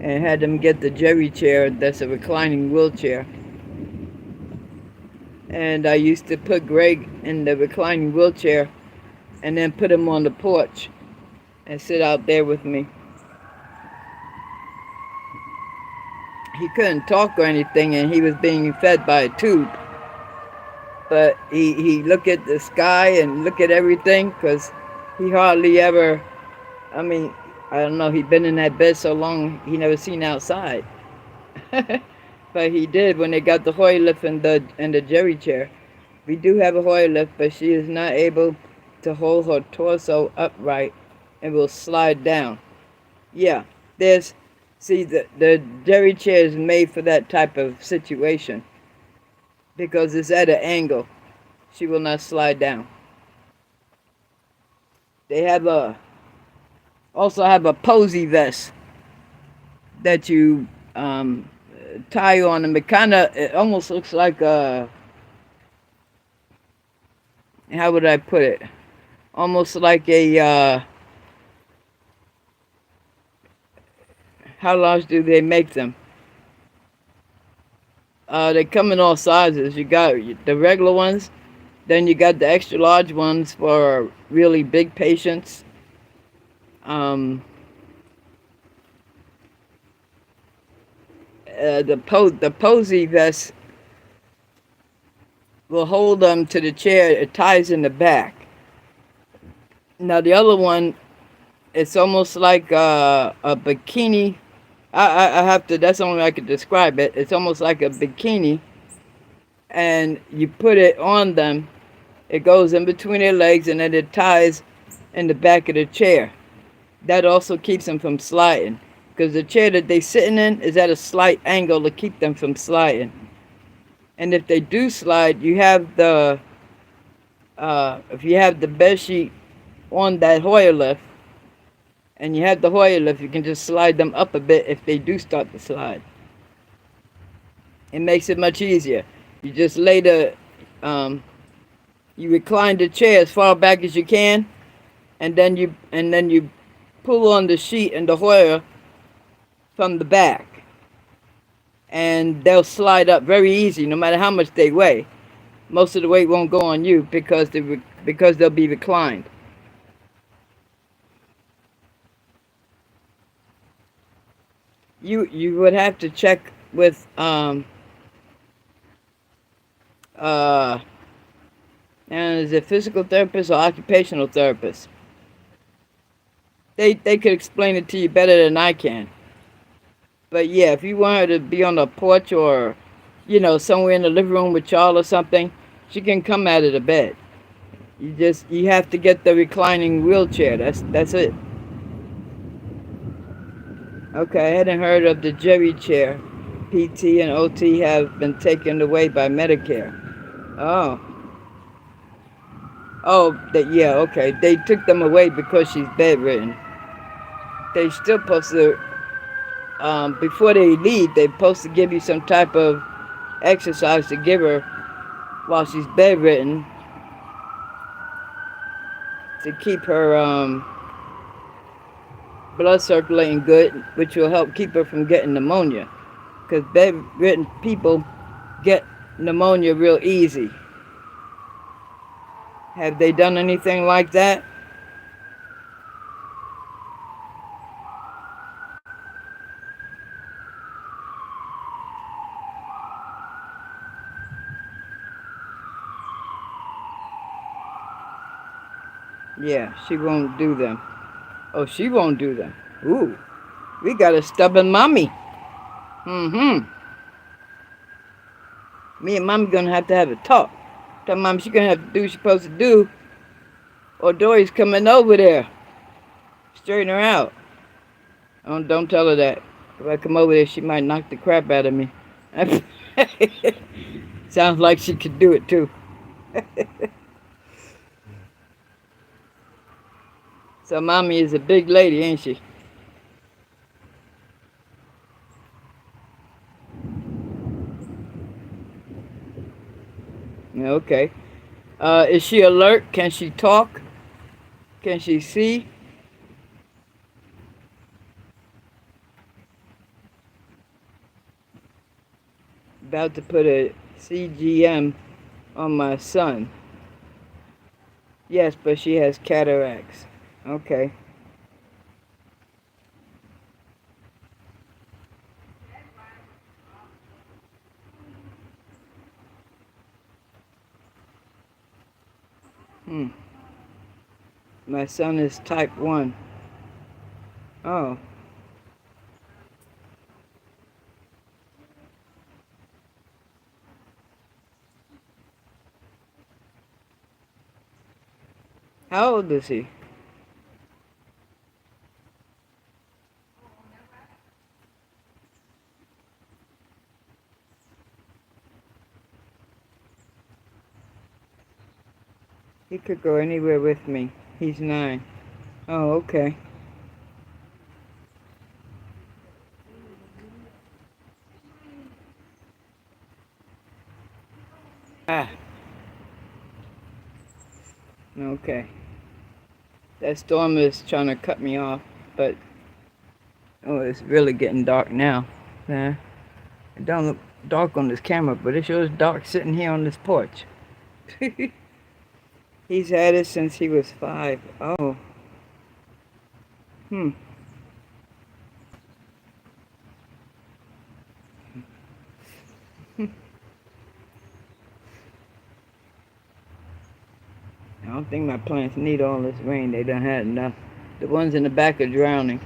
and had them get the jerry chair that's a reclining wheelchair. And I used to put Greg in the reclining wheelchair and then put him on the porch and sit out there with me. He couldn't talk or anything, and he was being fed by a tube. But he looked at the sky and looked at everything because he hardly ever, I mean, I don't know, he'd been in that bed so long he never seen outside. But he did when they got the Hoyer lift and the jerry chair. We do have a Hoyer lift, but she is not able to hold her torso upright and will slide down. Yeah, the jerry chair is made for that type of situation because it's at an angle. She will not slide down. They also have a posy vest that you tie on them. It almost looks like how would I put it? Almost like how large do they make them? They come in all sizes. You got the regular ones, Then you got the extra large ones for really big patients. Um, the posy vest will hold them to the chair. It ties in the back. Now the other one, it's almost like a bikini. I have to. That's the only way I could describe it. It's almost like a bikini, and you put it on them. It goes in between their legs, and then it ties in the back of the chair. That also keeps them from sliding, because the chair that they're sitting in is at a slight angle to keep them from sliding. And if they do slide, you have the if you have the bed sheet on that Hoyer lift, and you have the Hoyer lift, you can just slide them up a bit if they do start to slide. It makes it much easier. You just lay you recline the chair as far back as you can, and then you pull on the sheet and the Hoyer from the back, and they'll slide up very easy, no matter how much they weigh. Most of the weight won't go on you because they'll be reclined. You would have to check with uh and is it physical therapist or occupational therapist? They could explain it to you better than I can. But yeah, if you want her to be on the porch or, somewhere in the living room with y'all or something, she can come out of the bed. You have to get the reclining wheelchair. That's it. Okay, I hadn't heard of the Jerry chair. PT and OT have been taken away by Medicare. Oh. Oh, yeah, okay. They took them away because she's bedridden. They still supposed to, before they leave, they're supposed to give you some type of exercise to give her while she's bedridden to keep her blood circulating good, which will help keep her from getting pneumonia. Because bedridden people get pneumonia real easy. Have they done anything like that? Yeah, she won't do them. Oh, she won't do them. Ooh, we got a stubborn mommy. Mm-hmm. Me and mommy gonna have to have a talk. Tell mom she gonna have to do what she's supposed to do, or Dory's coming over there. Straighten her out. Don't tell her that. If I come over there, she might knock the crap out of me. Sounds like she could do it too. So mommy is a big lady, ain't she? Okay. Is she alert? Can she talk? Can she see? About to put a CGM on my son. Yes, but she has cataracts. Okay. Hmm. My son is type 1. Oh. How old is he? He could go anywhere with me. He's 9. Oh, okay. Ah, okay. That storm is trying to cut me off, but oh, it's really getting dark now. Yeah. It don't look dark on this camera, but it sure is dark sitting here on this porch. He's had it since he was 5. Oh, hmm. I don't think my plants need all this rain. They done had enough. The ones in the back are drowning.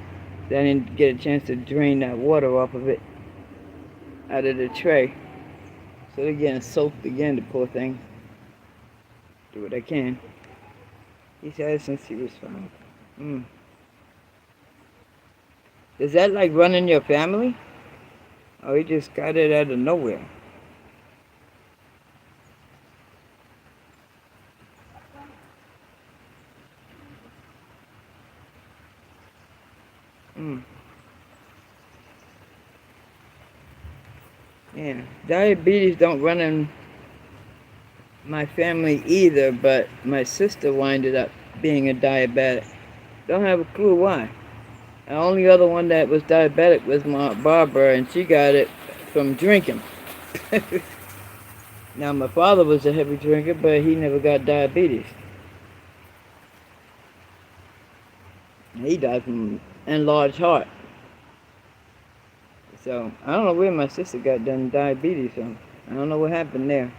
They didn't get a chance to drain that water off of it out of the tray. So they're getting soaked again, the poor thing. Do what I can. He's had it since he was 5. Mm. Is that like running your family? Oh, he just got it out of nowhere. Mm. Yeah. Diabetes don't run in my family either, but my sister winded up being a diabetic. Don't have a clue why. The only other one that was diabetic was my Aunt Barbara, and she got it from drinking. Now, my father was a heavy drinker, but he never got diabetes. He died from enlarged heart. So, I don't know where my sister got done diabetes from. I don't know what happened there.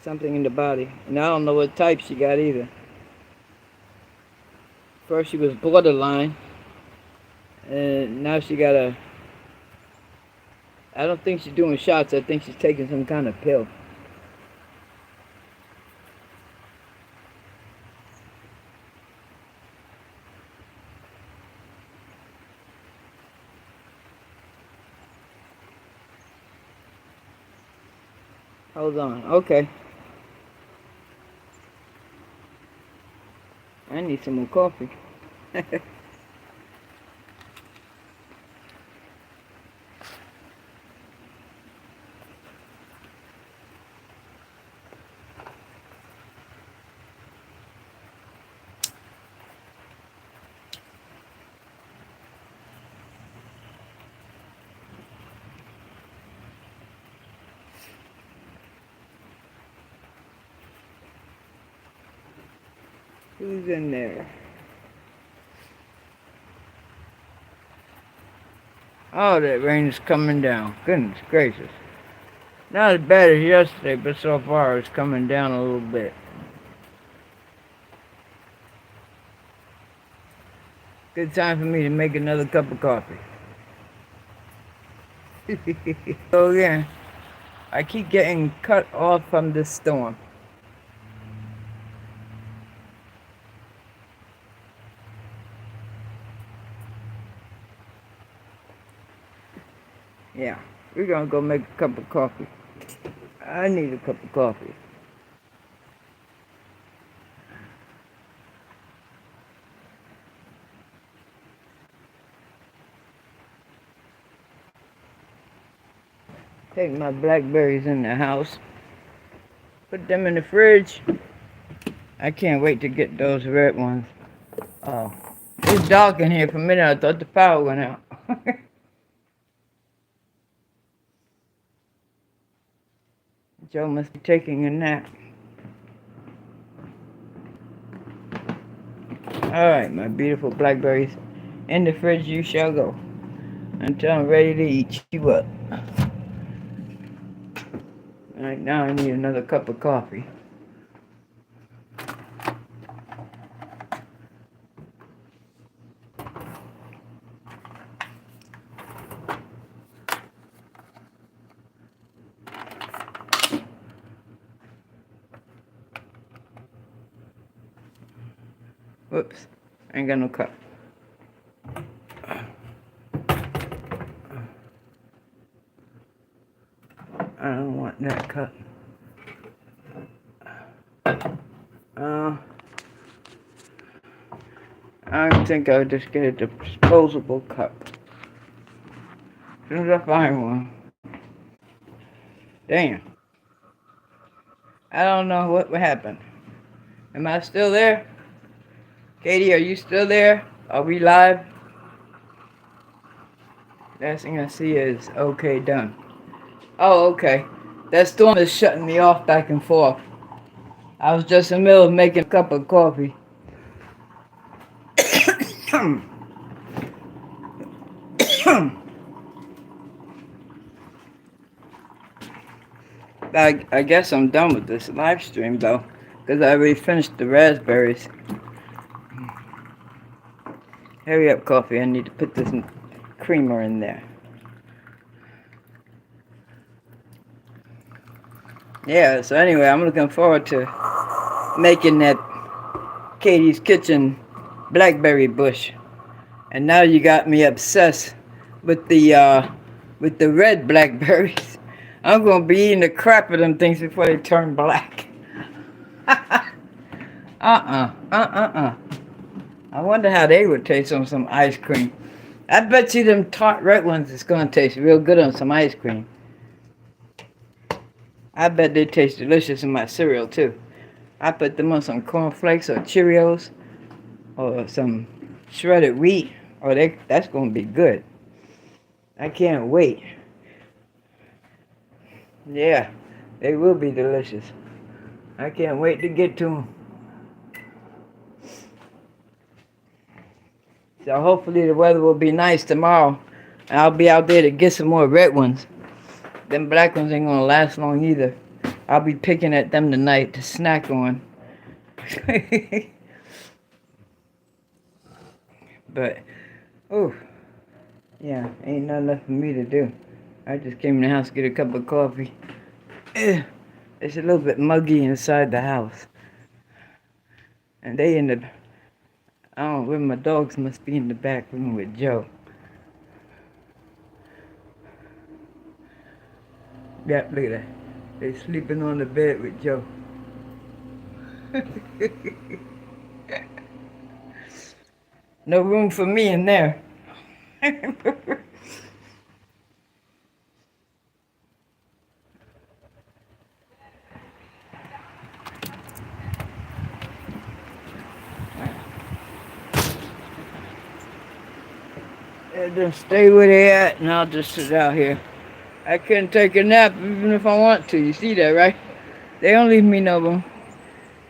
Something in the body. And I don't know what type she got either. First she was borderline, and now she got a... I don't think she's doing shots. I think she's taking some kind of pill. Hold on. Okay. I need some more coffee. Who's in there? Oh, that rain is coming down. Goodness gracious. Not as bad as yesterday, but so far it's coming down a little bit. Good time for me to make another cup of coffee. So again, I keep getting cut off from this storm. Yeah, we're gonna go make a cup of coffee. I need a cup of coffee. Take my blackberries in the house. Put them in the fridge. I can't wait to get those red ones. Oh, it's dark in here for a minute. I thought the power went out. Joe must be taking a nap. Alright, my beautiful blackberries. In the fridge you shall go until I'm ready to eat you up. Alright, now I need another cup of coffee. Whoops, I ain't got no cup. I don't want that cup. I think I'll just get a disposable cup. As soon as I find one. Damn. I don't know what happened. Am I still there? Katie, are you still there? Are we live? Last thing I see is okay, done. Oh, okay. That storm is shutting me off back and forth. I was just in the middle of making a cup of coffee. I guess I'm done with this live stream though, because I already finished the raspberries. Hurry up, coffee. I need to put this creamer in there. Yeah, so anyway, I'm looking forward to making that Katie's Kitchen blackberry bush. And now you got me obsessed with the red blackberries. I'm gonna be eating the crap of them things before they turn black. I wonder how they would taste on some ice cream. I bet you them tart red ones is gonna taste real good on some ice cream. I bet they taste delicious in my cereal too. I put them on some cornflakes or Cheerios or some shredded wheat. Oh, that's gonna be good. I can't wait. Yeah, they will be delicious. I can't wait to get to them. So hopefully the weather will be nice tomorrow. And I'll be out there to get some more red ones. Them black ones ain't gonna last long either. I'll be picking at them tonight to snack on. But, oh, yeah, ain't nothing left for me to do. I just came in the house to get a cup of coffee. It's a little bit muggy inside the house. And they in the, I don't know, where my dogs must be in the back room with Joe. Yeah, look at that. They sleeping on the bed with Joe. No room for me in there. Just stay where they at and I'll just sit out here. I couldn't take a nap even if I want to. You see that, right? They don't leave me no room.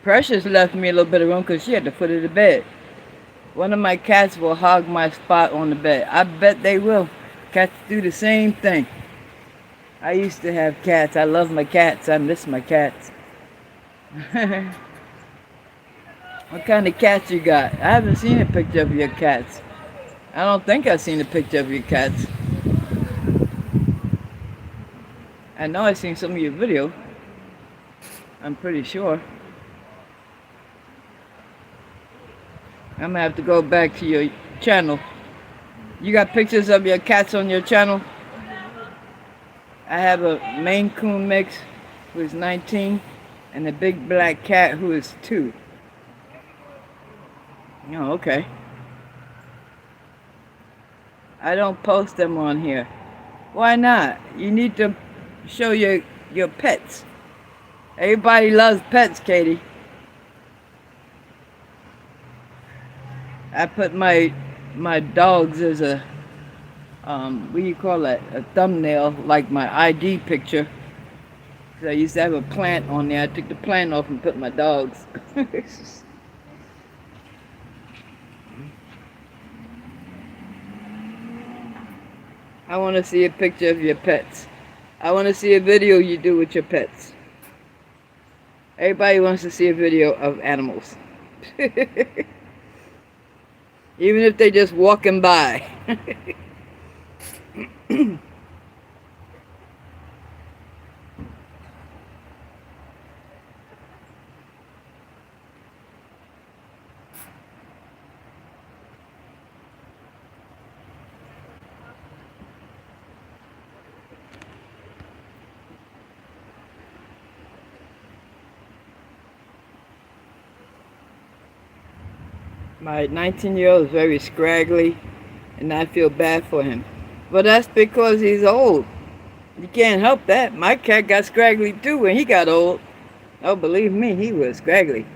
Precious left me a little bit of room because she had the foot of the bed. One of my cats will hog my spot on the bed. I bet they will. Cats do the same thing. I used to have cats. I love my cats. I miss my cats. What kind of cats you got? I haven't seen a picture of your cats. I don't think I've seen a picture of your cats. I know I've seen some of your video. I'm pretty sure. I'm gonna have to go back to your channel. You got pictures of your cats on your channel? I have a Maine Coon mix who is 19 and a big black cat who is 2. Oh, okay. I don't post them on here. Why not? You need to show your pets. Everybody loves pets, Katie. I put my dogs as a what do you call that? A thumbnail, like my ID picture. So I used to have a plant on there. I took the plant off and put my dogs. I want to see a picture of your pets. I want to see a video you do with your pets. Everybody wants to see a video of animals. Even if they're just walking by. My 19-year-old is very scraggly, and I feel bad for him. But that's because he's old. You can't help that. My cat got scraggly too when he got old. Oh, believe me, he was scraggly.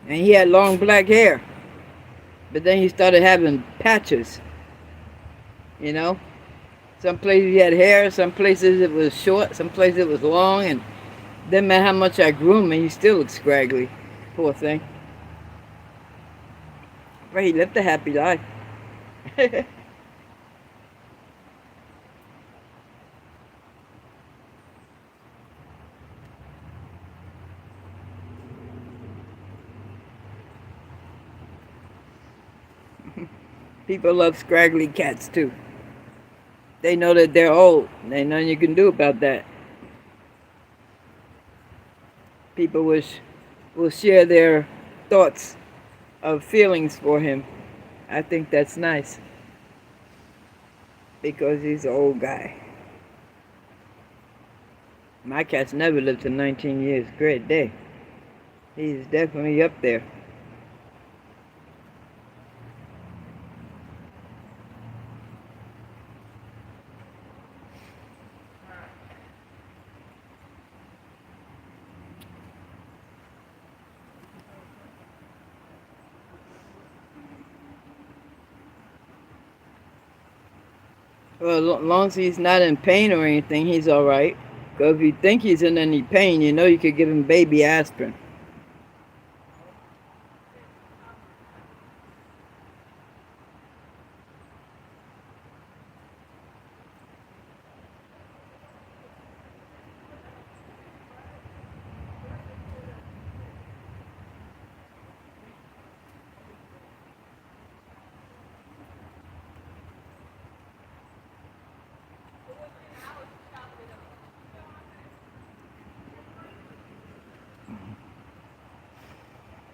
And he had long black hair. But then he started having patches. You know? Some places he had hair, some places it was short, some places it was long, and Doesn't matter how much I groom him, he still looks scraggly. Poor thing. But he lived a happy life. People love scraggly cats too. They know that they're old. There's nothing you can do about that. People will share their thoughts of feelings for him. I think that's nice because he's an old guy. My cat's never lived to 19 years. Great day. He's definitely up there. Well, as long as he's not in pain or anything, he's all right. Because if you think he's in any pain, you know you could give him baby aspirin.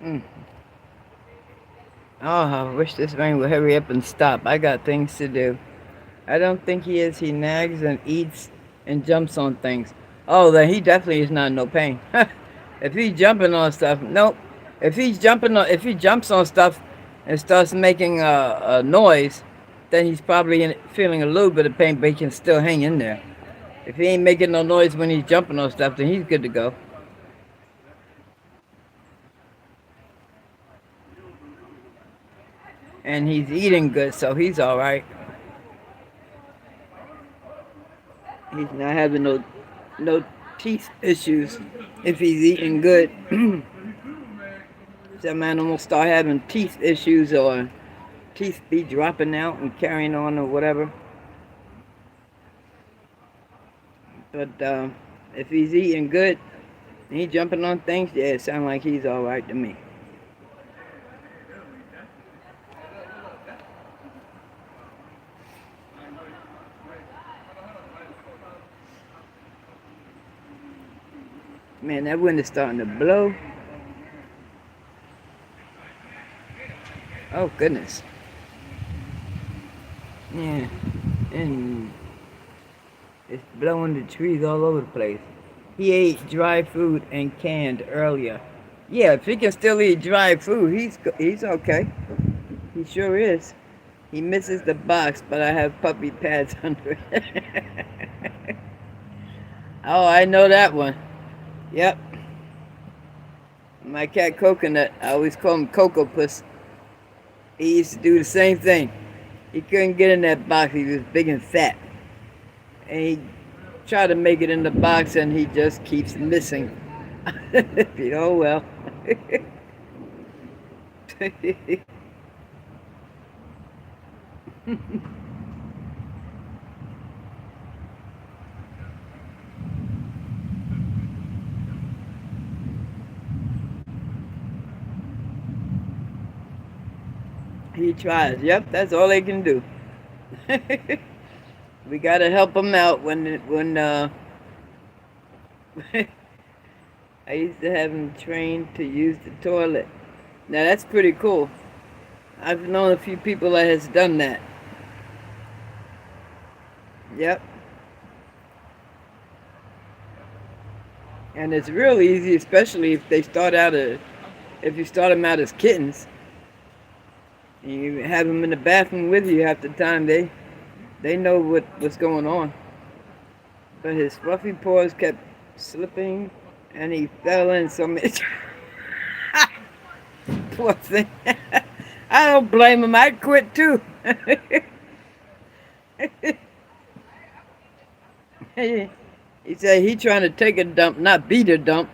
Mm. Oh, I wish this rain would hurry up and stop. I got things to do. I don't think he is. He nags and eats and jumps on things. Oh, then he definitely is not in no pain. If he's jumping on stuff, nope. If he jumps on stuff and starts making a noise, then he's probably feeling a little bit of pain, but he can still hang in there. If he ain't making no noise when he's jumping on stuff, then he's good to go. And he's eating good, so he's all right. He's not having no teeth issues if he's eating good. Some animals start having teeth issues or teeth be dropping out and carrying on or whatever. But if he's eating good and he's jumping on things, yeah, it sounds like he's all right to me. Man, that wind is starting to blow. Oh, goodness. Yeah, and it's blowing the trees all over the place. He ate dry food and canned earlier. Yeah, if he can still eat dry food, he's okay. He sure is. He misses the box, but I have puppy pads under it. Oh, I know that one. Yep. My cat Coconut, I always call him Cocoa Puss. He used to do the same thing. He couldn't get in that box. He was big and fat. And he tried to make it in the box and he just keeps missing. Oh well. He tries. Yep, that's all they can do. We gotta help him out when I used to have him trained to use the toilet. Now that's pretty cool. I've known a few people that has done that. Yep. And it's real easy, especially if they start out if you start them out as kittens. And you have them in the bathroom with you half the time. They know what's going on. But his fluffy paws kept slipping, and he fell in so many. Poor thing. I don't blame him. I'd quit too. He said he trying to take a dump, not beat a dump.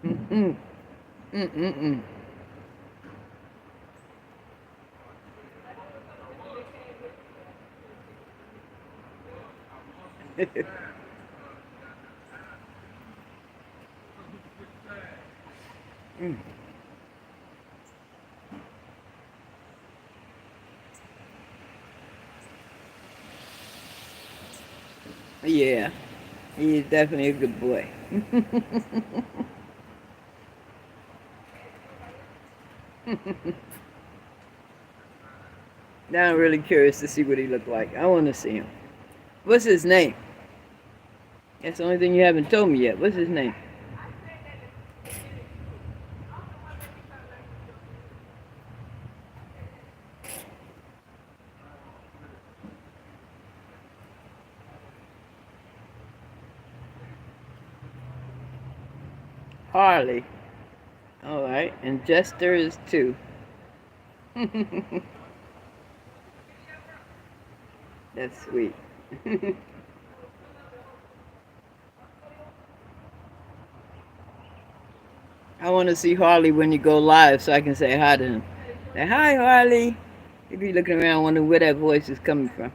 Mm-mm-mm. Yeah, he is definitely a good boy. Now I'm really curious to see what he looked like. I want to see him. What's his name? That's the only thing you haven't told me yet. What's his name? Harley. All right, and Jester is two. That's sweet. I want to see Harley when you go live so I can say hi to him. Say, hi, Harley. He'd be looking around wondering where that voice is coming from.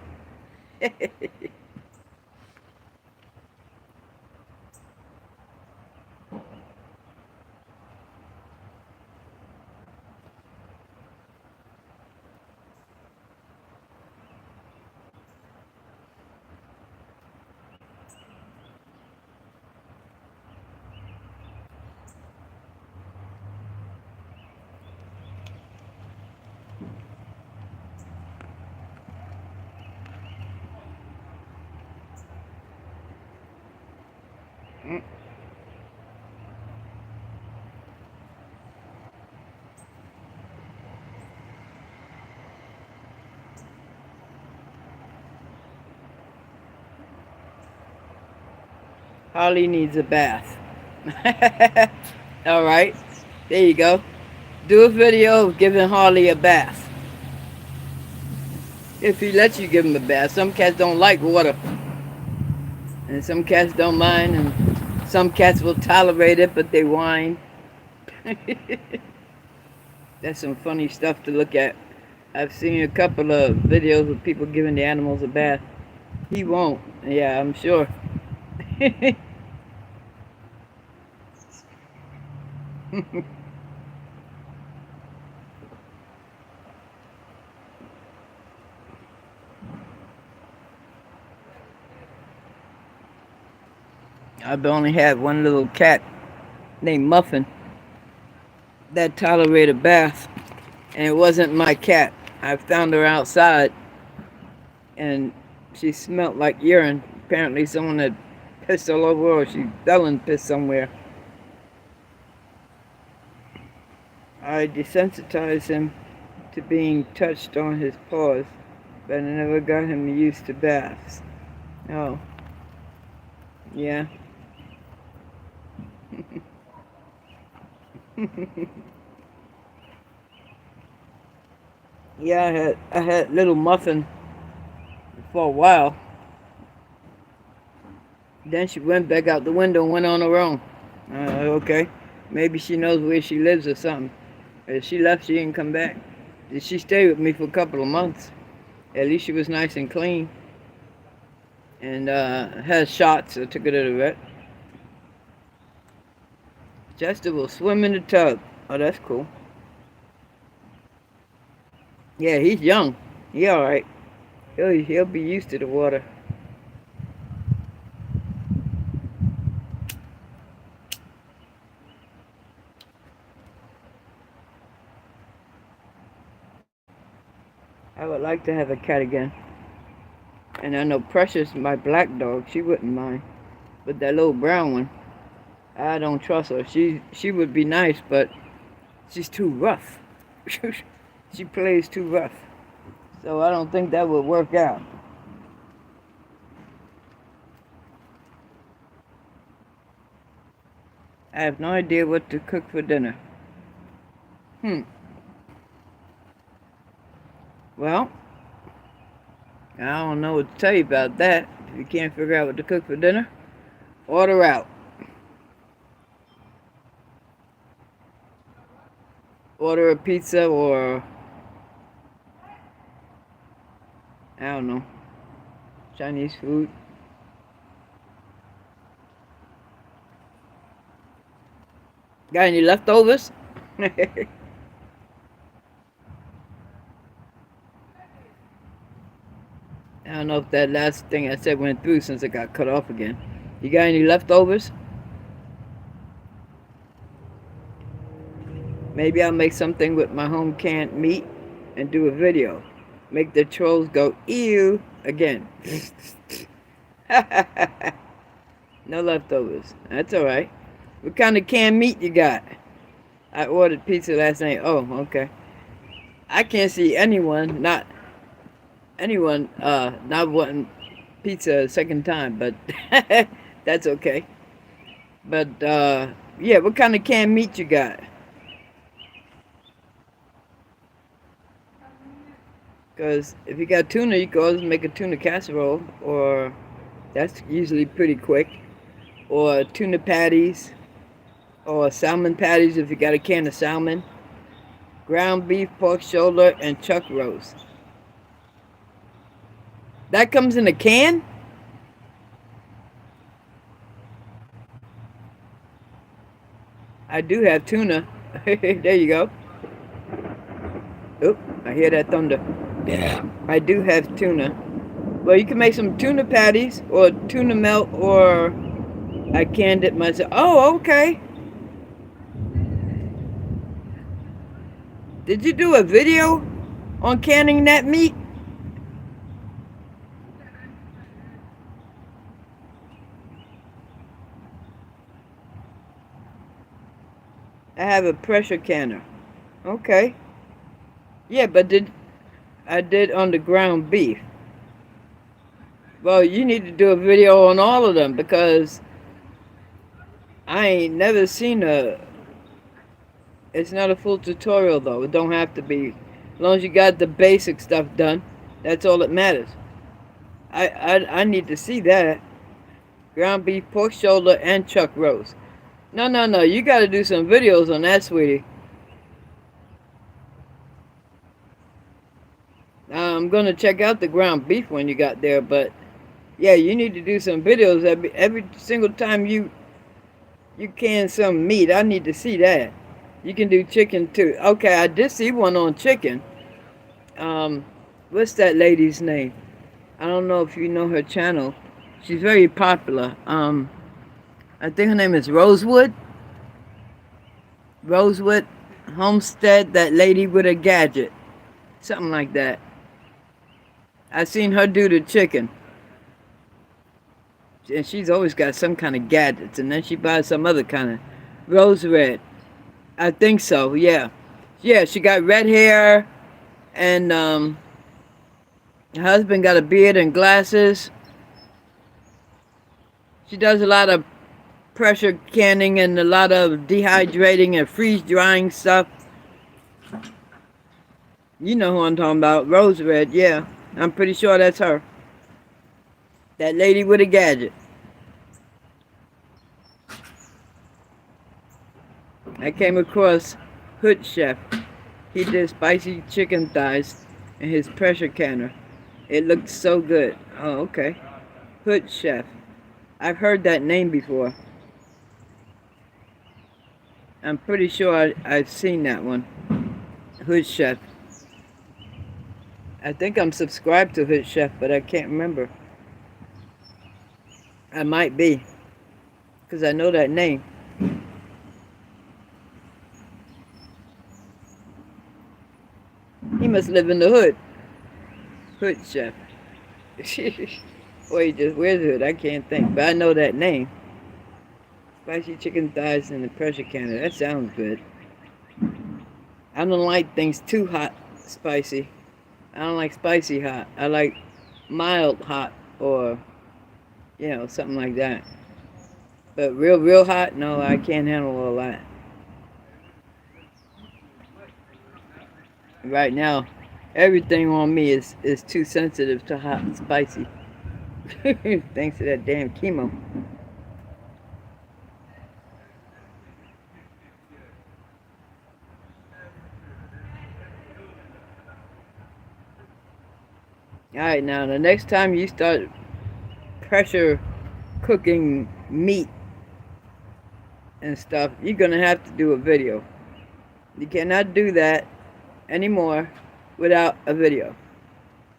Harley needs a bath. All right, there you go. Do a video of giving Harley a bath. If he lets you give him a bath. Some cats don't like water. And some cats don't mind. And some cats will tolerate it, but they whine. That's some funny stuff to look at. I've seen a couple of videos of people giving the animals a bath. He won't. Yeah, I'm sure. I've only had one little cat named Muffin that tolerated a bath, and it wasn't my cat. I found her outside, and she smelled like urine. Apparently, someone had pissed all over her, or she fell and pissed somewhere. I desensitized him to being touched on his paws, but I never got him used to baths. Oh, yeah. Yeah, I had little Muffin for a while. Then she went back out the window and went on her own. Okay. Maybe she knows where she lives or something. If she left, she didn't come back. She stayed with me for a couple of months. At least she was nice and clean. And had shots. I took her to the vet. Chester will swim in the tub. Oh, that's cool. Yeah, he's young. He all right. He'll be used to the water. I would like to have a cat again. And I know Precious, my black dog, she wouldn't mind. But that little brown one, I don't trust her. She would be nice, but she's too rough. She plays too rough. So I don't think that would work out. I have no idea what to cook for dinner. Hmm. Well, I don't know what to tell you about that. If you can't figure out what to cook for dinner, order out. Order a pizza or, I don't know, Chinese food. Got any leftovers? I don't know if that last thing I said went through since it got cut off again. You got any leftovers? Maybe I'll make something with my home canned meat and do a video. Make the trolls go ew again. No leftovers. That's alright. What kind of canned meat you got? I ordered pizza last night. Oh, okay. I can't see anyone not wanting pizza a second time, but that's okay. But yeah, what kind of canned meat you got? Because if you got tuna, you can always make a tuna casserole, or that's usually pretty quick. Or tuna patties, or salmon patties if you got a can of salmon. Ground beef, pork shoulder, and chuck roast. That comes in a can? I do have tuna. There you go. Oop, I hear that thunder. Yeah. I do have tuna. Well, you can make some tuna patties or tuna melt, or I canned it myself. Oh, okay. Did you do a video on canning that meat? I have a pressure canner. Okay. Yeah, but I did on the ground beef. Well, you need to do a video on all of them because I ain't never seen a. It's not a full tutorial though. It don't have to be. As long as you got the basic stuff done, that's all that matters. I need to see that. Ground beef, pork shoulder, and chuck roast. No, no, no. You got to do some videos on that, sweetie. I'm going to check out the ground beef when you got there, but yeah, you need to do some videos every single time you can some meat. I need to see that. You can do chicken too. Okay, I did see one on chicken. What's that lady's name? I don't know if you know her channel. She's very popular. I think her name is Rosewood. Rosewood Homestead, that lady with a gadget. Something like that. I seen her do the chicken. And she's always got some kind of gadgets. And then she buys some other kind of rose red. I think so, yeah. Yeah, she got red hair. And her husband got a beard and glasses. She does a lot of pressure canning and a lot of dehydrating and freeze drying stuff. You know who I'm talking about. Rose red, yeah. I'm pretty sure that's her. That lady with a gadget. I came across Hood Chef. He did spicy chicken thighs in his pressure canner. It looked so good. Oh, okay. Hood Chef. I've heard that name before. I'm pretty sure I've seen that one. Hood Chef. I think I'm subscribed to Hood Chef, but I can't remember. I might be, because I know that name. He must live in the hood. Hood Chef. Or he just wears the hood. I can't think, but I know that name. Spicy chicken thighs in the pressure canner. That sounds good. I don't like things too hot, spicy. I don't like spicy hot. I like mild hot, or, you know, something like that. But real hot, no, I can't handle all that. Right now, Everything on me is too sensitive to hot and spicy. Thanks to that damn chemo. Alright, now the next time you start pressure cooking meat and stuff, you're gonna have to do a video. You cannot do that anymore without a video.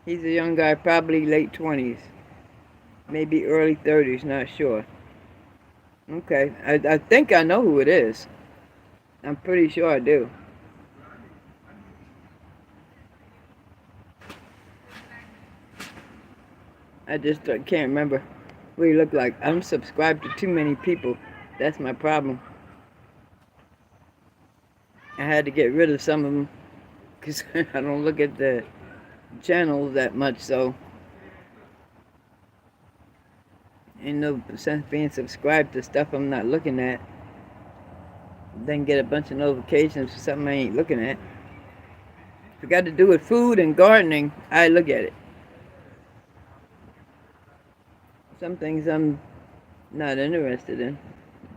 He's a young guy, probably late 20s, maybe early 30s, not sure. Okay, I think I know who it is. I'm pretty sure I do. I just can't remember what he looked like. I'm subscribed to too many people. That's my problem. I had to get rid of some of them because I don't look at the channels that much, so ain't no sense being subscribed to stuff I'm not looking at. Then get a bunch of notifications for something I ain't looking at. If it got to do with food and gardening, I look at it. Some things I'm not interested in,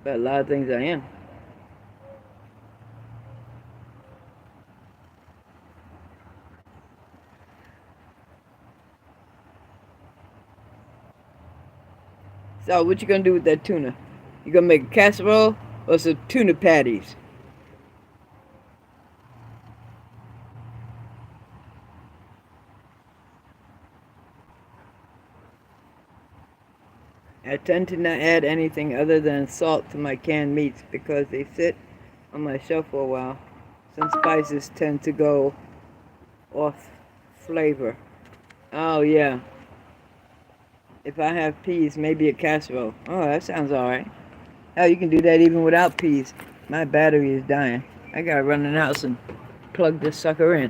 but a lot of things I am. So what you gonna do with that tuna? You gonna make a casserole or some tuna patties? I tend to not add anything other than salt to my canned meats because they sit on my shelf for a while. Some spices tend to go off flavor. Oh yeah. If I have peas, maybe a casserole. Oh, that sounds alright. Hell, you can do that even without peas. My battery is dying. I gotta run in the house and plug this sucker in.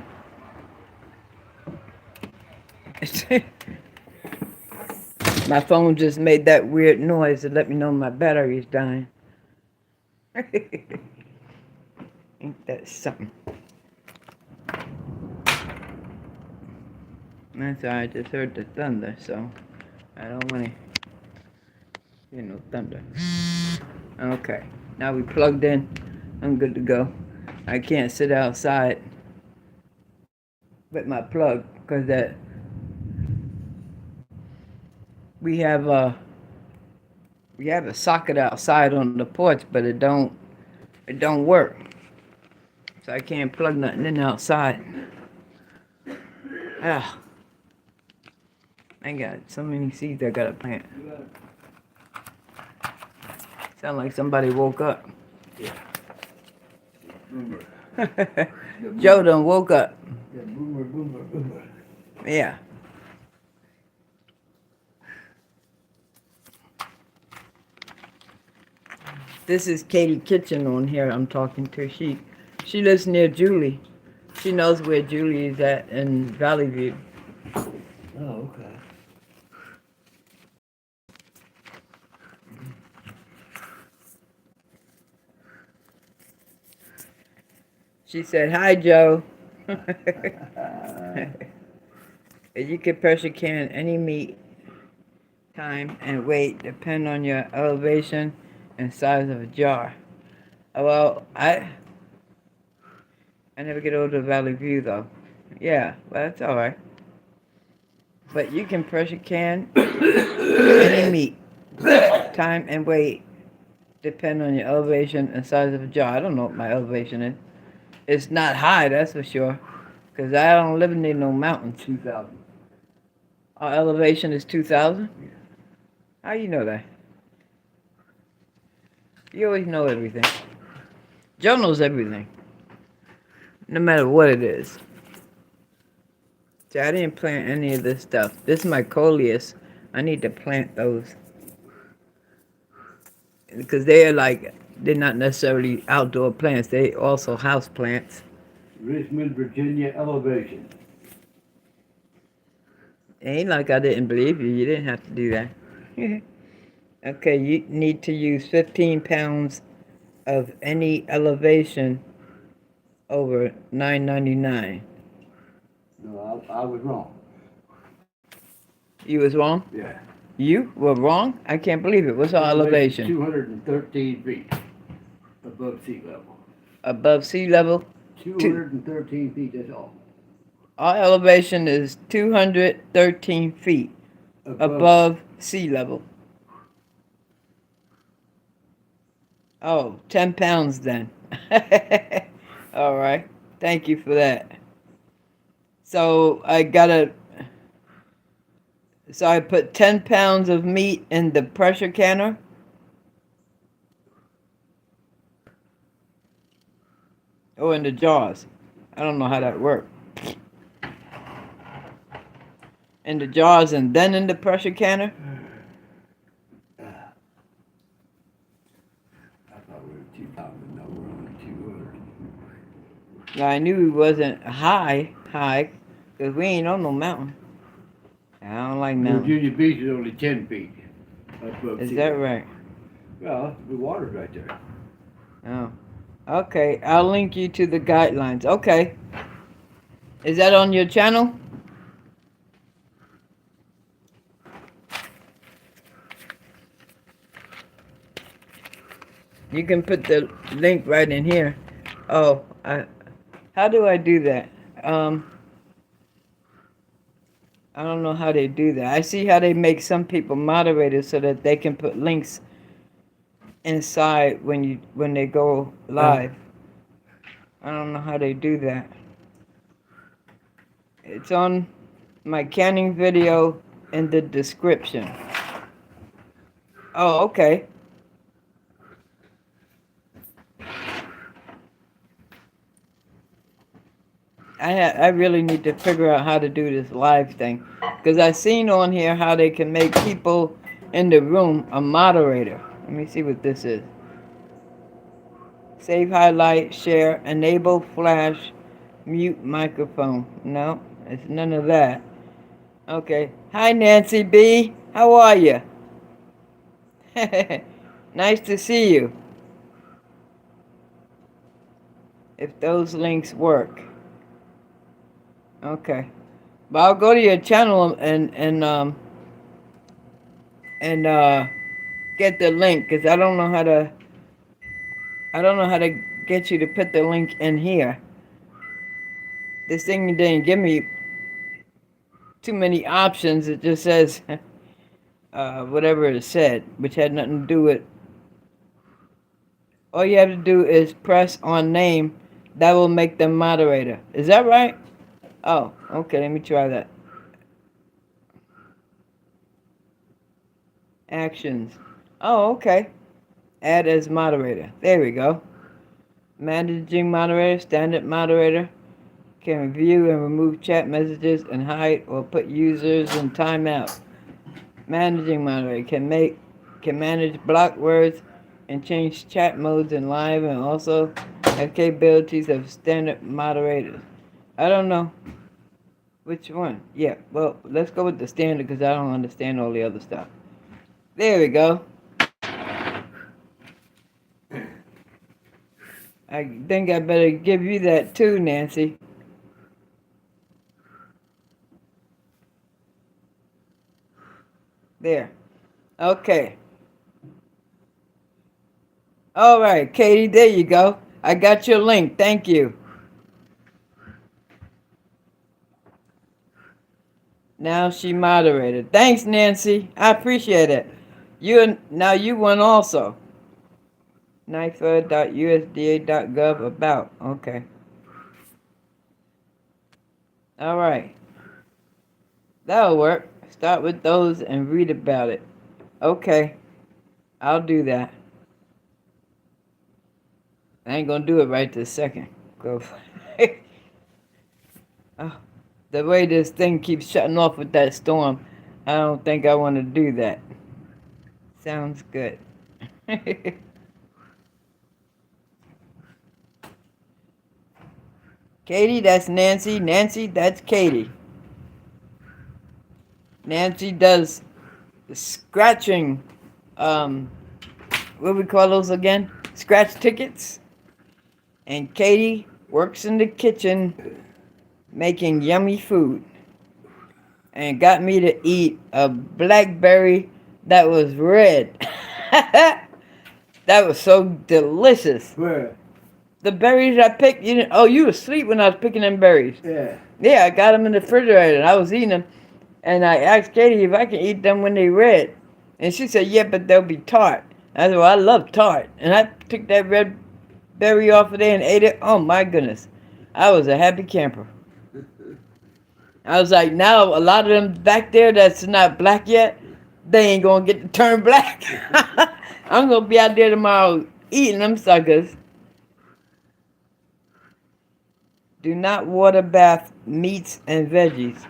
My phone just made that weird noise to let me know my battery is dying. Ain't that something? That's all right. I just heard the thunder, so I don't want to hear no thunder. Okay, now we plugged in. I'm good to go. I can't sit outside with my plug because that we have a socket outside on the porch, but it don't work. So I can't plug nothing in outside. Ah, I got so many seeds I gotta plant. Sound like somebody woke up. Yeah. Joe done woke up. Yeah, boomer, boomer, boomer. Yeah. This is Katie Kitchen on here I'm talking to. She lives near Julie. She knows where Julie is at in Valley View. Oh, okay. She said, "Hi, Joe." You can pressure can any meat, time, and weight depend on your elevation and size of a jar. Well, I never get over to Valley View though. Yeah, well, that's all right. But you can pressure can any meat, time, and weight depend on your elevation and size of a jar. I don't know what my elevation is. It's not high, that's for sure, because I don't live near no mountains. 2,000. Our elevation is 2,000? Yeah. How you know that? You always know everything. Joe knows everything, no matter what it is. See, I didn't plant any of this stuff. This is my coleus. I need to plant those. Because they're not necessarily outdoor plants. They also house plants. Richmond, Virginia elevation. It ain't like I didn't believe you. You didn't have to do that. Okay, you need to use 15 pounds of any elevation over $9.99. No, I was wrong. You was wrong? Yeah. You were wrong? I can't believe it. What's our elevation? 213 feet above sea level. Above sea level? 213 feet, that's all. Our elevation is 213 feet above sea level. Oh, 10 pounds then. All right. Thank you for that. So I put 10 pounds of meat in the pressure canner. Oh, in the jars. I don't know how that works. In the jars and then in the pressure canner? I thought we were 2,000. No, we're only 200. Now, I knew it wasn't high, because we ain't on no mountain. I don't like mountains. Virginia Beach is only 10 feet above Is sea that level. right? Well, the water's right there. Oh. Okay, I'll link you to the guidelines. Okay. Is that on your channel? You can put the link right in here. Oh, how do I do that? I don't know how they do that. I see how they make some people moderators so that they can put links inside when they go live. I don't know how they do that. It's on my canning video in the description. Oh, okay. I really need to figure out how to do this live thing, because I seen on here how they can make people in the room a moderator. Let me see what this is. Save, highlight, share, enable flash, mute microphone. No, it's none of that. Okay. Hi, Nancy B. How are you? Nice to see you. If those links work. Okay. But I'll go to your channel and get the link, because I don't know how to get you to put the link in here. This thing didn't give me too many options. It just says whatever it said, which had nothing to do with. All you have to do is press on name. That will make them moderator. Is that right? Oh, okay. Let me try that. Actions. Oh, okay. Add as moderator. There we go. Managing moderator, standard moderator. Can view and remove chat messages and hide or put users in timeout. Managing moderator can manage block words and change chat modes in live, and also have capabilities of standard moderators. I don't know which one. Yeah, well, let's go with the standard, because I don't understand all the other stuff. There we go. I think I better give you that too, Nancy. There. Okay. All right, Katie, there you go. I got your link. Thank you. Now she moderated. Thanks, Nancy. I appreciate it. Now you won also. NIFA.usda.gov about. Okay. All right. That'll work. Start with those and read about it. Okay. I'll do that. I ain't gonna do it right this second. Go. Oh, the way this thing keeps shutting off with that storm, I don't think I want to do that. Sounds good. Katie, that's Nancy. Nancy, that's Katie. Nancy does scratching, what do we call those again? Scratch tickets. And Katie works in the kitchen making yummy food and got me to eat a blackberry that was red. That was so delicious. Where? The berries I picked, you didn't, oh, you were asleep when I was picking them berries. Yeah. Yeah, I got them in the refrigerator and I was eating them. And I asked Katie if I can eat them when they red. And she said, yeah, but they'll be tart. I said, well, I love tart. And I took that red berry off of there and ate it. Oh, my goodness. I was a happy camper. I was like, now a lot of them back there that's not black yet, they ain't going to get to turn black. I'm going to be out there tomorrow eating them suckers. Do not water bath meats and veggies.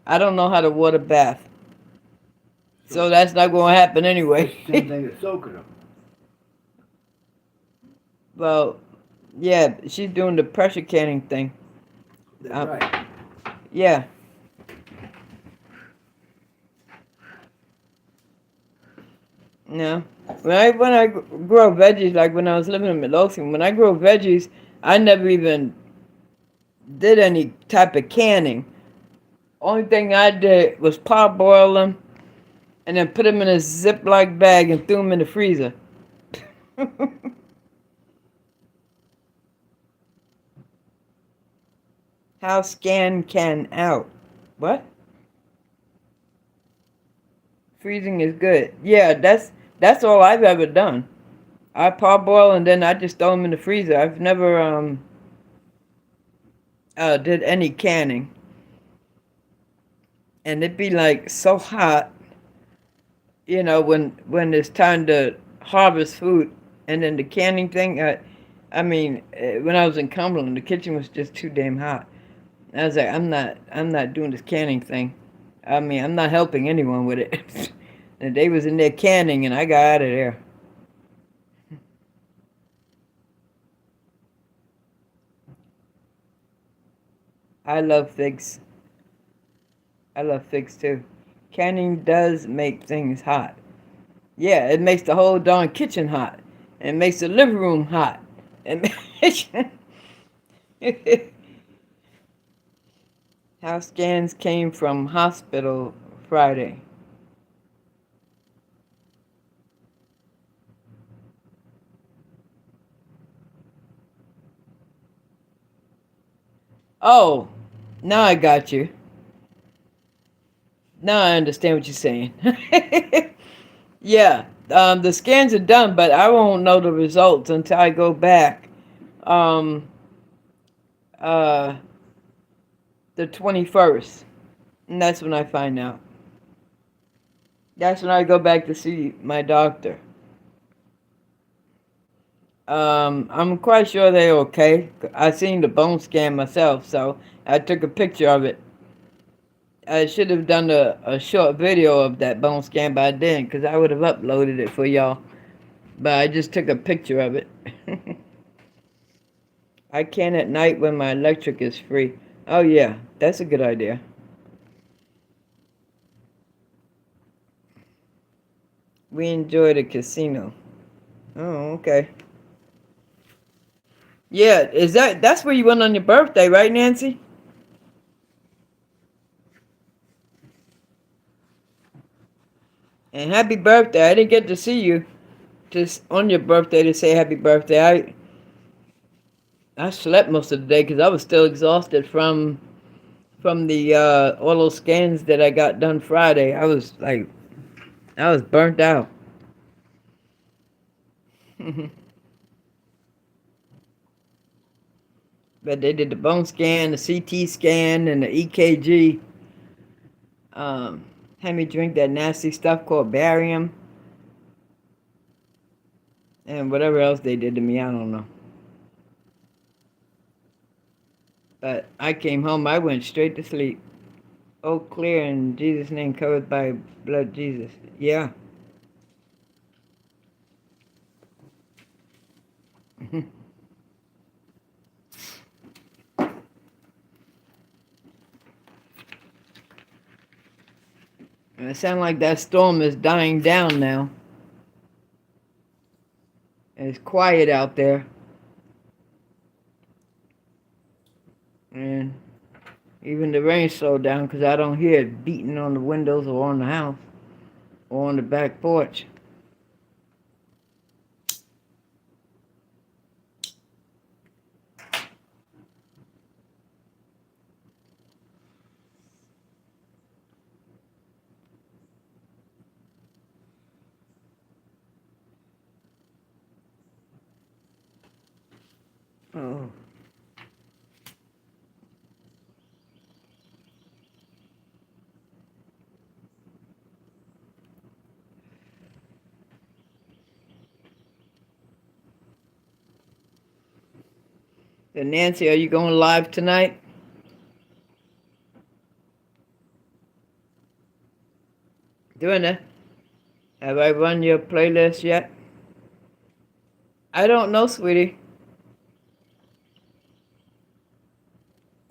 I don't know how to water bath. So that's not going to happen anyway. Same thing as soaking them. Well, yeah, she's doing the pressure canning thing. That's right. Yeah. No. When I grow veggies, like when I was living in Midlothian, when I grow veggies, I never even did any type of canning. Only thing I did was parboil them and then put them in a Ziploc bag and threw them in the freezer. How scan can out? What? Freezing is good. Yeah, that's all I've ever done. I parboil and then I just throw them in the freezer. I've never did any canning. And it'd be like so hot, you know, when it's time to harvest food, and then the canning thing. When I was in Cumberland, the kitchen was just too damn hot. I was like, I'm not doing this canning thing. I'm not helping anyone with it. And they was in there canning, and I got out of there. I love figs. I love figs too. Canning does make things hot. Yeah, it makes the whole darn kitchen hot. It makes the living room hot. House scans came from hospital Friday. Oh, now I got you. Now I understand what you're saying. Yeah, the scans are done, but I won't know the results until I go back. Um, uh, the 21st, and that's when I find out. That's when I go back to see my doctor. I'm quite sure they're okay. I seen the bone scan myself, so I took a picture of it. I should have done a short video of that bone scan, but I didn't, because I would have uploaded it for y'all. But I just took a picture of it. I can at night when my electric is free. Oh yeah, that's a good idea. We enjoy the casino. Oh, okay. Yeah, that's where you went on your birthday, right, Nancy? And happy birthday. I didn't get to see you just on your birthday to say happy birthday. I slept most of the day because I was still exhausted from the all those scans that I got done Friday. I was burnt out. But they did the bone scan, the CT scan, and the EKG. Had me drink that nasty stuff called barium. And whatever else they did to me, I don't know. But I came home, I went straight to sleep. Oh, clear in Jesus' name, covered by blood Jesus. Yeah. It sounds like that storm is dying down now. It's quiet out there. And Even the rain slowed down because I don't hear it beating on the windows or on the house or on the back porch. Oh. So Nancy, are you going live tonight? Dorinda, have I run your playlist yet? I don't know, sweetie.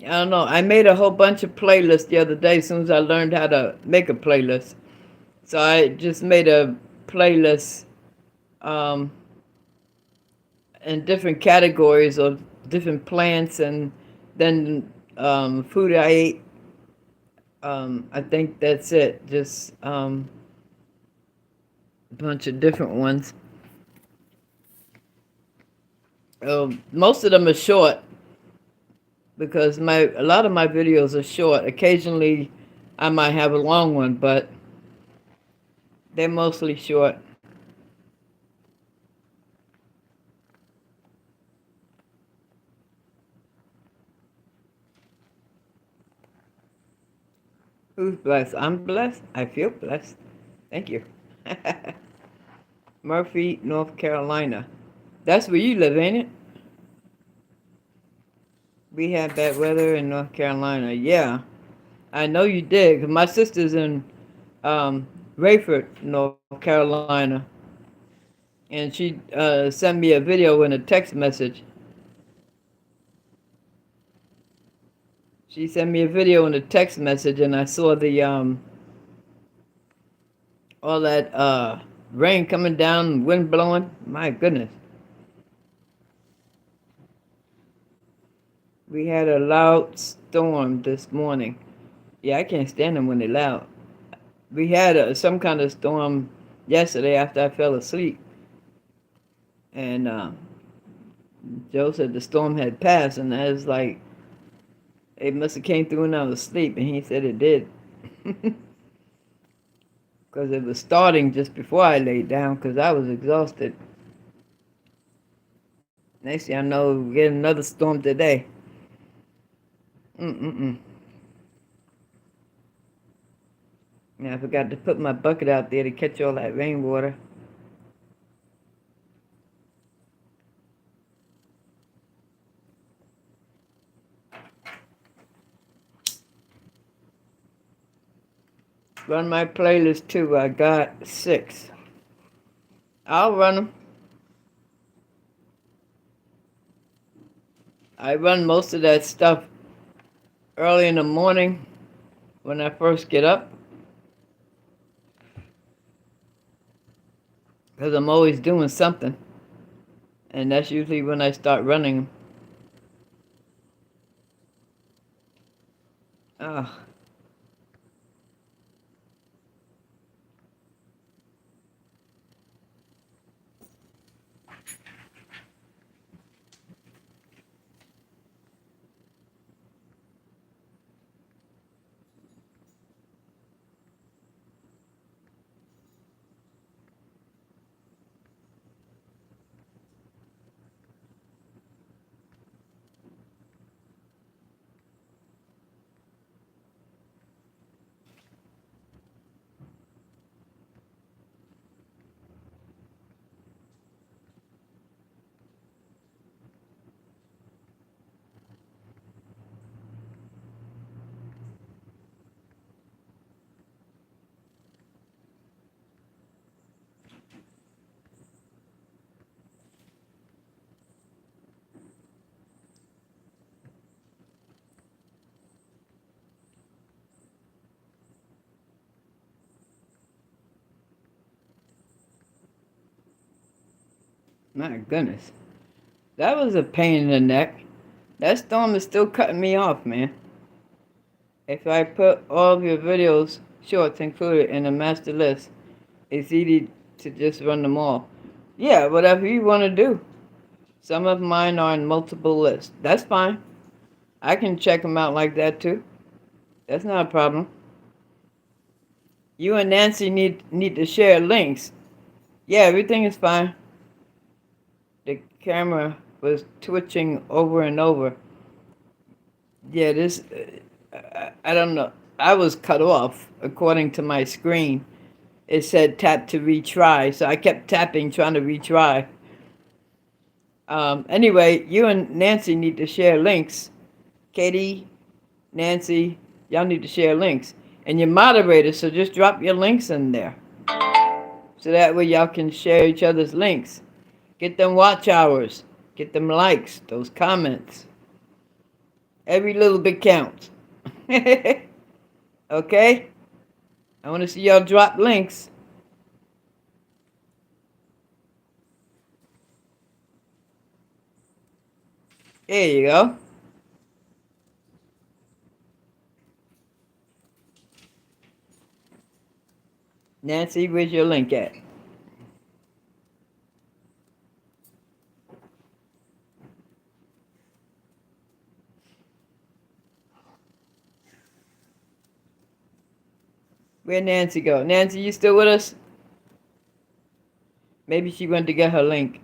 I don't know. I made a whole bunch of playlists the other day as soon as I learned how to make a playlist. So I just made a playlist um, in different categories of different plants and then food I ate. I think that's it. Just a bunch of different ones. Most of them are short because a lot of my videos are short. Occasionally, I might have a long one, but they're mostly short. Who's blessed? I'm blessed. I feel blessed. Thank you. Murphy, North Carolina. That's where you live, ain't it? We had bad weather in North Carolina. Yeah, I know you did. 'Cause my sister's in Rayford, North Carolina, and she sent me a video and a text message. She sent me a video and a text message, and I saw the all that rain coming down, wind blowing. My goodness, we had a loud storm this morning. Yeah, I can't stand them when they're loud. We had some kind of storm yesterday after I fell asleep, and Joe said the storm had passed, and I was like, it must have came through when I was asleep, and he said it did. Because it was starting just before I laid down because I was exhausted. Next thing I know, we get another storm today. Mm-mm-mm. Yeah, I forgot to put my bucket out there to catch all that rainwater. Run my playlist too. I got 6. I'll run them. I run most of that stuff early in the morning when I first get up because I'm always doing something. And that's usually when I start running. Oh, my goodness. That was a pain in the neck. That storm is still cutting me off, man. If I put all of your videos, shorts included, in a master list, it's easy to just run them all. Yeah, whatever you want to do. Some of mine are in multiple lists. That's fine. I can check them out like that too. That's not a problem. You and Nancy need to share links. Yeah, everything is fine. The camera was twitching over and over. Yeah, this, I don't know. I was cut off according to my screen. It said tap to retry, so I kept tapping trying to retry. Anyway, you and Nancy need to share links. Katie, Nancy, y'all need to share links. And you're moderators, so just drop your links in there. So that way y'all can share each other's links. Get them watch hours. Get them likes, those comments. Every little bit counts. Okay? I want to see y'all drop links. There you go. Nancy, where's your link at? Where'd Nancy go? Nancy, you still with us? Maybe she went to get her link.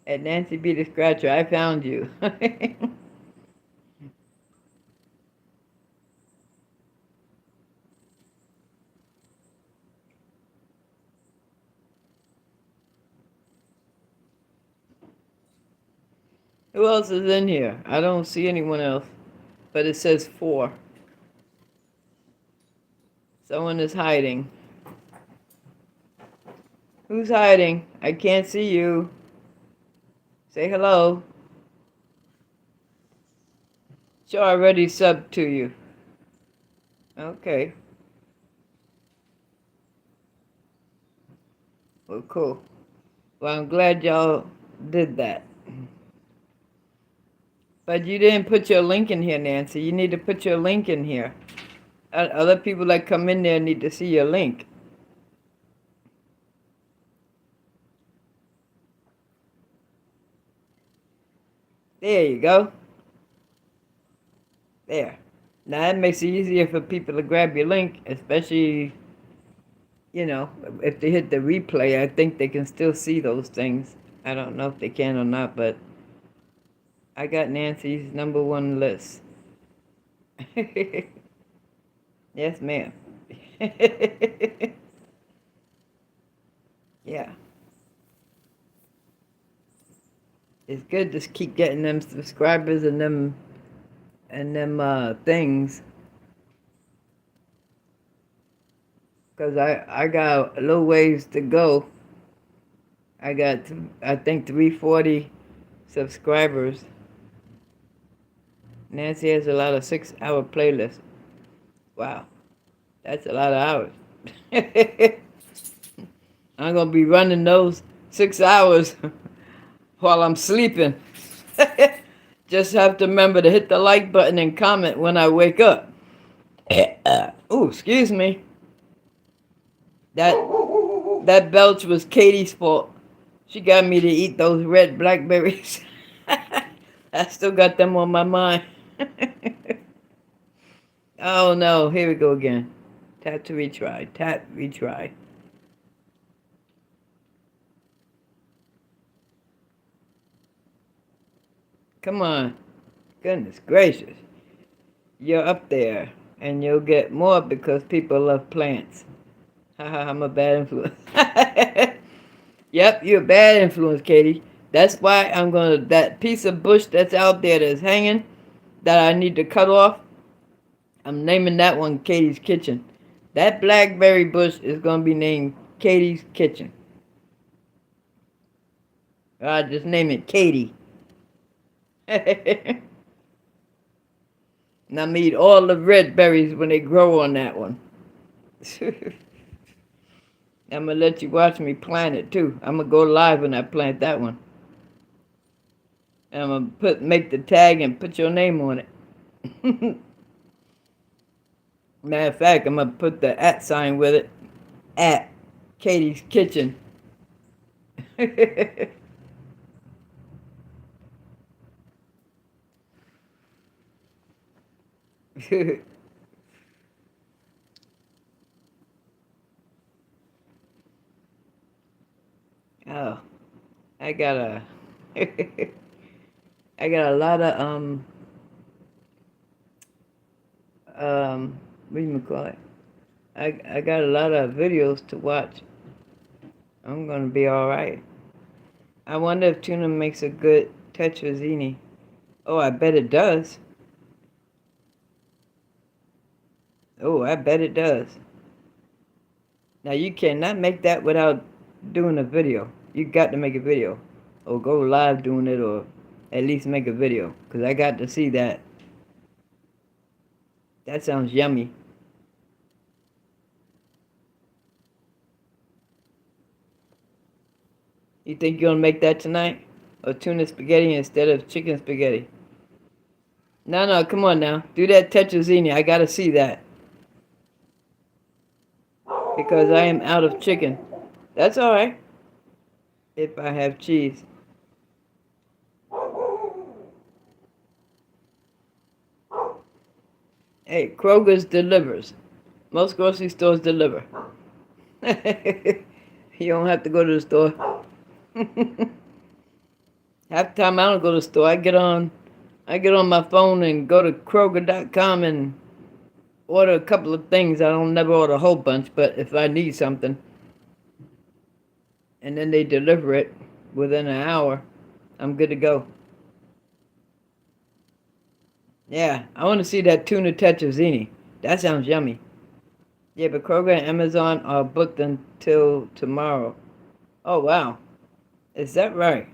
And Nancy be the scratcher, I found you. Who else is in here? I don't see anyone else, but it says 4. Someone is hiding. Who's hiding? I can't see you. Say hello. She already subbed to you. Okay. Well, cool. Well, I'm glad y'all did that. But you didn't put your link in here, Nancy. You need to put your link in here. Other people that come in there need to see your link. There you go. There. Now that makes it easier for people to grab your link, especially, you know, if they hit the replay, I think they can still see those things. I don't know if they can or not, but I got Nancy's #1 list. Yes, ma'am. Yeah. It's good to keep getting them subscribers and them things. Because I got a little ways to go. I got, I think, 340 subscribers. Nancy has a lot of 6-hour playlists. Wow, that's a lot of hours. I'm going to be running those 6 hours while I'm sleeping. Just have to remember to hit the like button and comment when I wake up. Ooh, excuse me. That belch was Katie's fault. She got me to eat those red blackberries. I still got them on my mind. Oh no, here we go again. Tap to retry. Tap, retry. Come on. Goodness gracious. You're up there. And you'll get more because people love plants. Haha, I'm a bad influence. Yep, you're a bad influence, Katie. That's why I'm going to, that piece of bush that's out there that's hanging, that I need to cut off, I'm naming that one Katie's Kitchen. That blackberry bush is going to be named Katie's Kitchen. I just name it Katie. And I'm gonna eat all the red berries when they grow on that one. I'm gonna let you watch me plant it too. I'm gonna go live when I plant that one. And I'm gonna make the tag and put your name on it. Matter of fact, I'm gonna put the @ sign with it. At Katie's Kitchen. Oh, I got a I got a lot of what do you call it? I got a lot of videos to watch. I'm gonna be all right. I wonder if tuna makes a good tetrazzini. Oh, I bet it does. Oh, I bet it does. Now you cannot make that without doing a video. You got to make a video, or go live doing it, or at least make a video. Cause I got to see that. That sounds yummy. You think you're gonna make that tonight? Or tuna spaghetti instead of chicken spaghetti? No, no, come on now. Do that tetrazzini. I gotta see that. Because I am out of chicken. That's alright. If I have cheese. Hey, Kroger's delivers. Most grocery stores deliver. You don't have to go to the store. Half the time I don't go to the store. I get on my phone and go to Kroger.com and order a couple of things. I don't never order a whole bunch, but if I need something, and then they deliver it within an hour, I'm good to go. Yeah, I want to see that tuna tetrazzini. That sounds yummy. Yeah, but Kroger and Amazon are booked until tomorrow. Oh, wow. Is that right?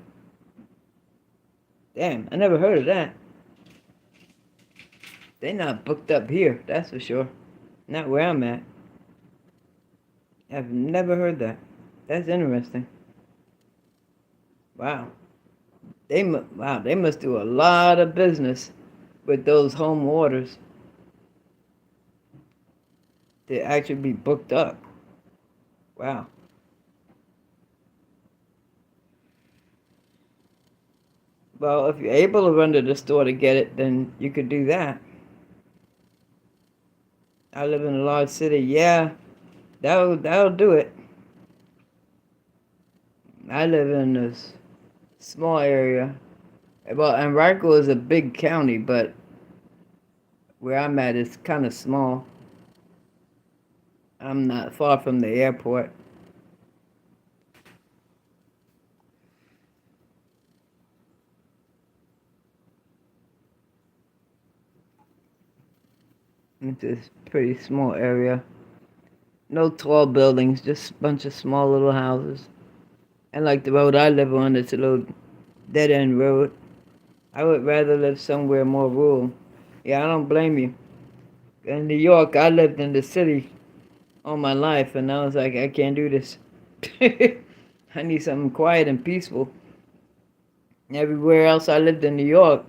Damn, I never heard of that. They not booked up here, that's for sure. Not where I'm at. I've never heard that. That's interesting. Wow. They must do a lot of business with those home orders to actually be booked up. Wow. Well, if you're able to run to the store to get it, then you could do that. I live in a large city. Yeah, that'll do it. I live in this small area. Well, and Rikers is a big county, but where I'm at is kind of small. I'm not far from the airport. It's a pretty small area. No tall buildings, just a bunch of small little houses. And like the road I live on, it's a little dead-end road. I would rather live somewhere more rural. Yeah, I don't blame you. In New York, I lived in the city all my life, and I was like, I can't do this. I need something quiet and peaceful. Everywhere else I lived in New York,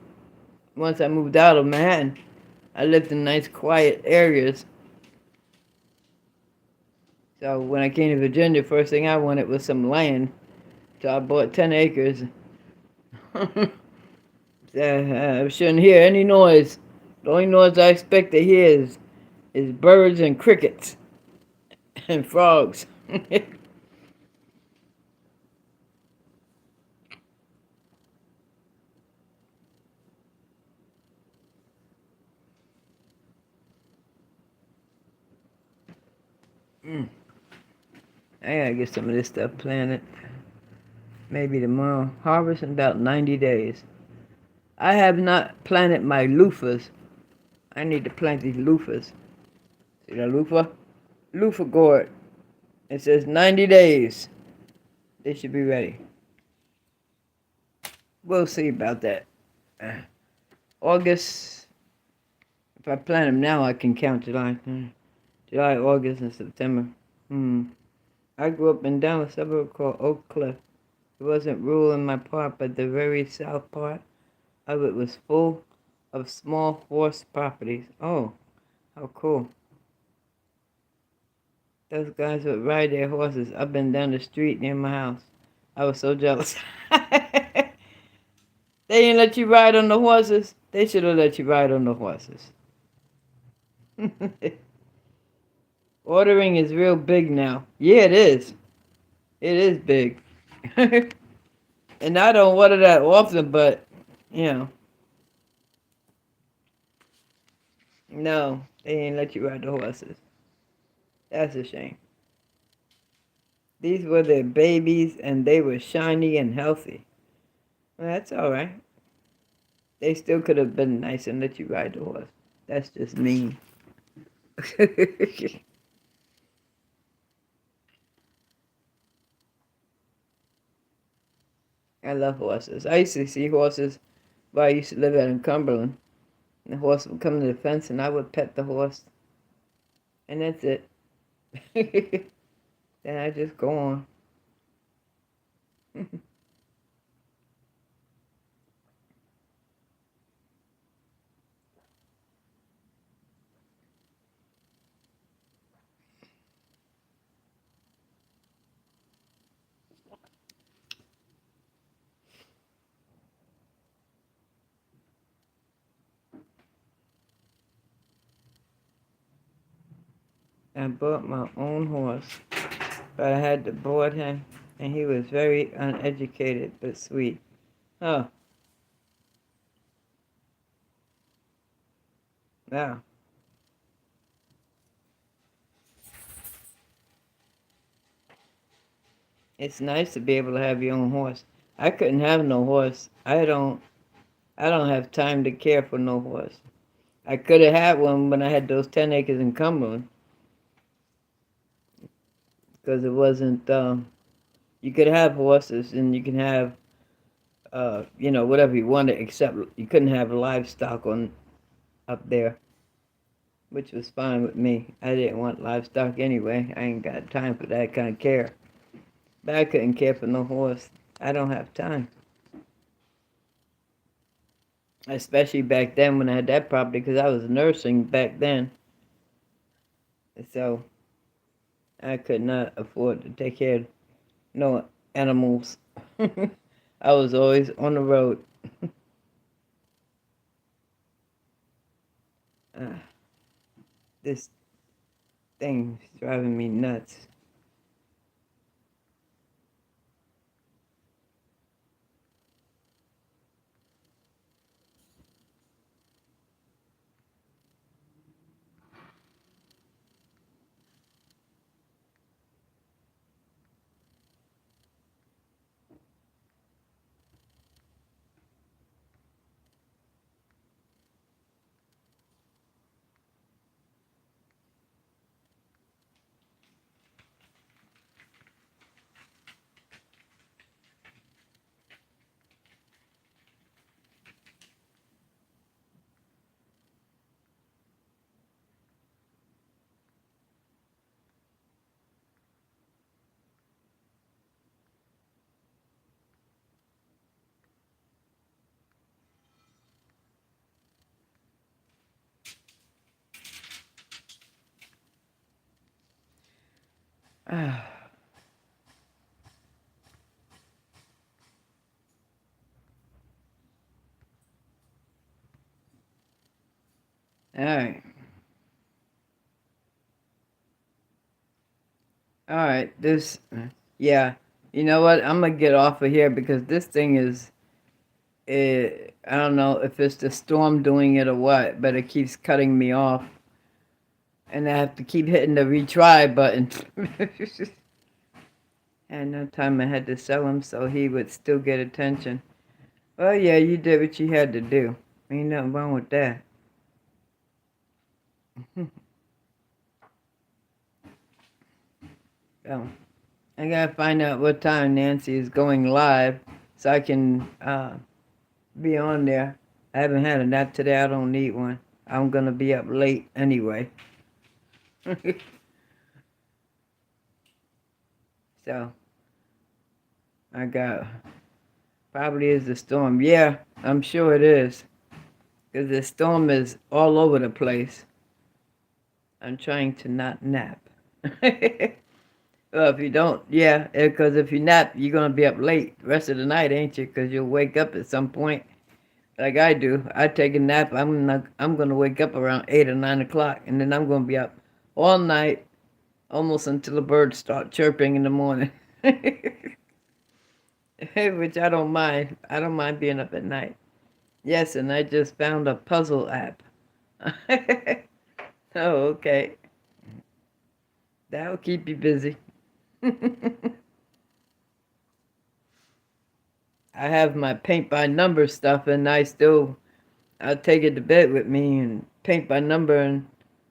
once I moved out of Manhattan, I lived in nice, quiet areas. So when I came to Virginia, first thing I wanted was some land. So I bought 10 acres. I shouldn't hear any noise. The only noise I expect to hear is birds and crickets and frogs. Mm. I gotta get some of this stuff planted. Maybe tomorrow. Harvest in about 90 days. I have not planted my loofahs. I need to plant these loofahs. See the loofah? Loofah gourd. It says 90 days. They should be ready. We'll see about that. Uh, August, if I plant them now, I can count July. July, August, and September. Hmm. I grew up in down a suburb called Oak Cliff. It wasn't rural in my part, but the very south part of it was full of small horse properties. Oh, how cool. Those guys would ride their horses up and down the street near my house. I was so jealous. They didn't let you ride on the horses. They should have let you ride on the horses. Ordering is real big now. Yeah, it is. It is big. And I don't order that often, but, you know, no, they didn't let you ride the horses. That's a shame. These were their babies, and they were shiny and healthy. Well, that's all right. They still could have been nice and let you ride the horse. That's just mean. I love horses. I used to see horses where I used to live at in Cumberland. And the horse would come to the fence, and I would pet the horse, and that's it. Then I just go on. I bought my own horse, but I had to board him, and he was very uneducated but sweet. Oh, wow. It's nice to be able to have your own horse. I couldn't have no horse. I don't have time to care for no horse. I could have had one when I had those 10 acres in Cumberland, because it wasn't, you could have horses and you can have, whatever you wanted, except you couldn't have livestock on up there, which was fine with me. I didn't want livestock anyway. I ain't got time for that kind of care. But I couldn't care for no horse. I don't have time. Especially back then when I had that property, because I was nursing back then. So I could not afford to take care of no animals. I was always on the road. Uh, this thing is driving me nuts. Ah, all right. All right. Yeah. You know what? I'm going to get off of here because this thing is, I don't know if it's the storm doing it or what, but it keeps cutting me off. And I have to keep hitting the retry button. And no time I had to sell him so he would still get attention. Well, yeah, you did what you had to do. Ain't nothing wrong with that. So, I gotta find out what time Nancy is going live so I can be on there. I haven't had a nap today. I don't need one. I'm gonna be up late anyway. So I got probably is the storm. Yeah, I'm sure it is. Because the storm is all over the place. I'm trying to not nap. Well, if you don't, yeah, because if you nap, you're gonna be up late the rest of the night, ain't you? Because you'll wake up at some point, like I do. I take a nap. I'm gonna wake up around 8 or 9 o'clock, and then I'm gonna be up all night, almost until the birds start chirping in the morning. Which I don't mind. I don't mind being up at night. Yes, and I just found a puzzle app. Oh, okay. That'll keep you busy. I have my paint by number stuff, and I'll take it to bed with me and paint by number, and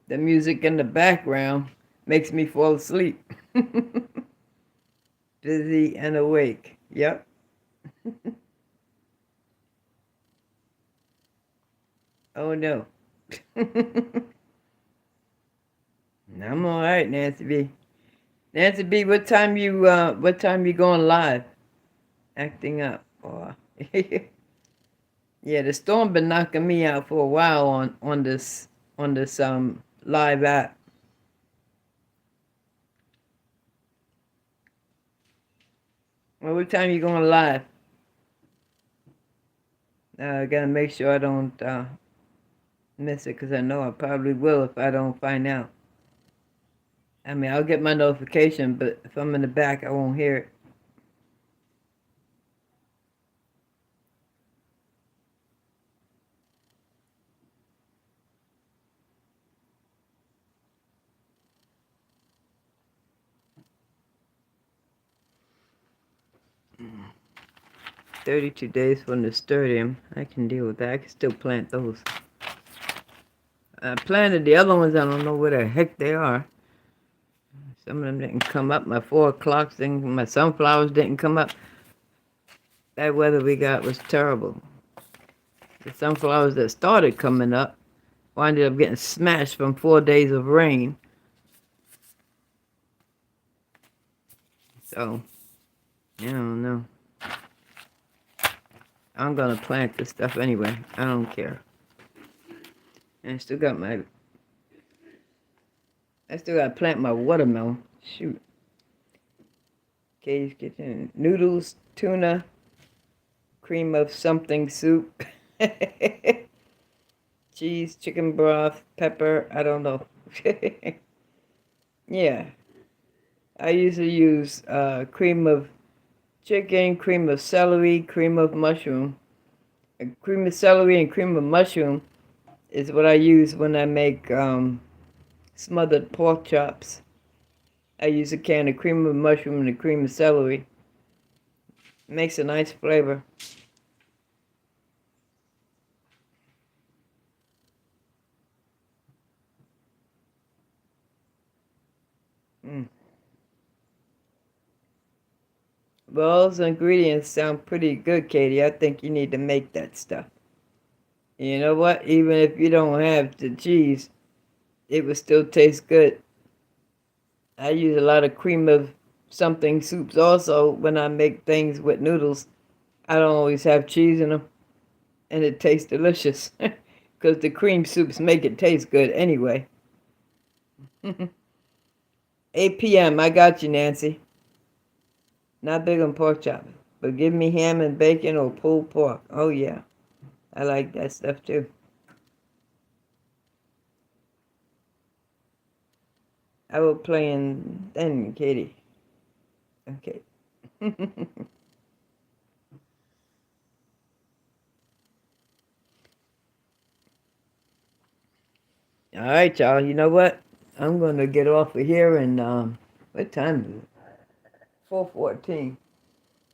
the music in the background makes me fall asleep. Busy and awake. Yep. Oh no. I'm all right, Nancy B. Nancy B, what time you going live? Acting up. Or yeah, the storm been knocking me out for a while on this live app. Well, what time you going live? I gotta make sure I don't miss it, because I know I probably will if I don't find out. I mean, I'll get my notification, but if I'm in the back, I won't hear it. Mm. 32 days for nasturtium. I can deal with that. I can still plant those. I planted the other ones. I don't know where the heck they are. Some of them didn't come up. My 4 o'clock thing, my sunflowers didn't come up. That weather we got was terrible. The sunflowers that started coming up winded up getting smashed from 4 days of rain. So, I don't know. I'm gonna plant this stuff anyway. I don't care. And I still gotta plant my watermelon. Shoot. Katie's Kitchen. Noodles, tuna, cream of something soup, cheese, chicken broth, pepper. I don't know. Yeah. I usually use cream of chicken, cream of celery, cream of mushroom. Cream of celery and cream of mushroom is what I use when I make smothered pork chops. I use a can of cream of mushroom and a cream of celery. It makes a nice flavor. Mm. Well, those ingredients sound pretty good, Katie. I think you need to make that stuff. You know what? Even if you don't have the cheese, it will still taste good. I use a lot of cream of something soups also when I make things with noodles. I don't always have cheese in them, and it tastes delicious because the cream soups make it taste good anyway. 8 p.m. I got you, Nancy. Not big on pork chops, but give me ham and bacon or pulled pork. Oh, yeah. I like that stuff too. I will play in then, Katie. Okay. All right, y'all. You know what? I'm going to get off of here and, what time is it? 4:14.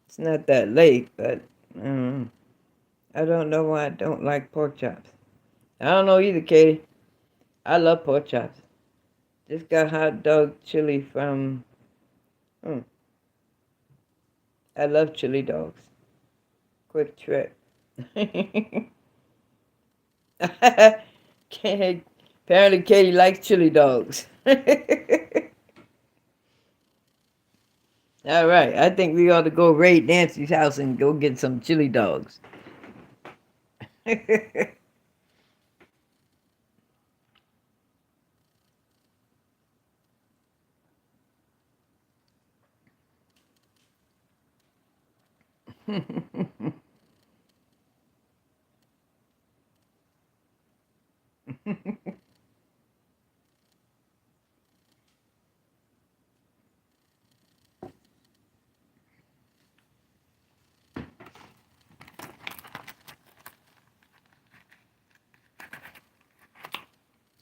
It's not that late, but I don't know why I don't like pork chops. I don't know either, Katie. I love pork chops. Just got hot dog chili from, I love chili dogs. Quick Trip. Apparently Katie likes chili dogs. All right, I think we ought to go raid Nancy's house and go get some chili dogs.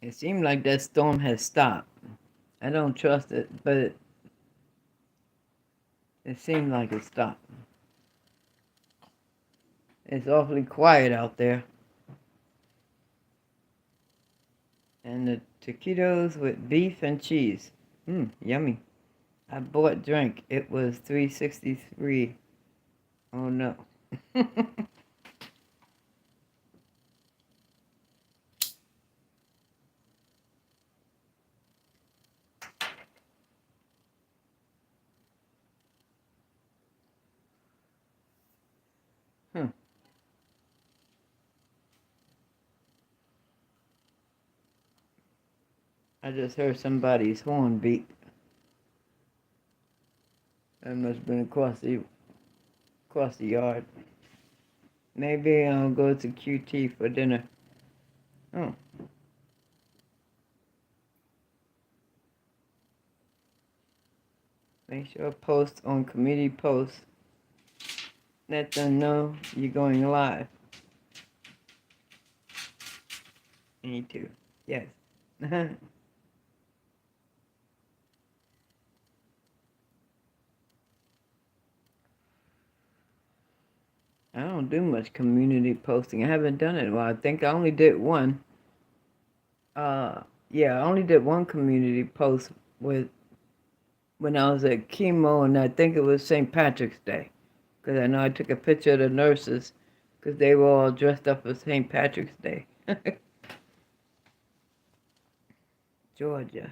It seemed like that storm has stopped. I don't trust it, but it seemed like it stopped. It's awfully quiet out there. And the taquitos with beef and cheese. Yummy. I bought drink. It was $3.63. Oh no. I just heard somebody's horn beep. That must have been across the yard. Maybe I'll go to QT for dinner. Oh. Make sure post on community posts. Let them know you're going live. Me too. Yes. I don't do much community posting. I haven't done it in a while. I think I only did one. Yeah, I only did one community post with when I was at chemo, and I think it was St. Patrick's Day, because I know I took a picture of the nurses because they were all dressed up for St. Patrick's Day. Georgia.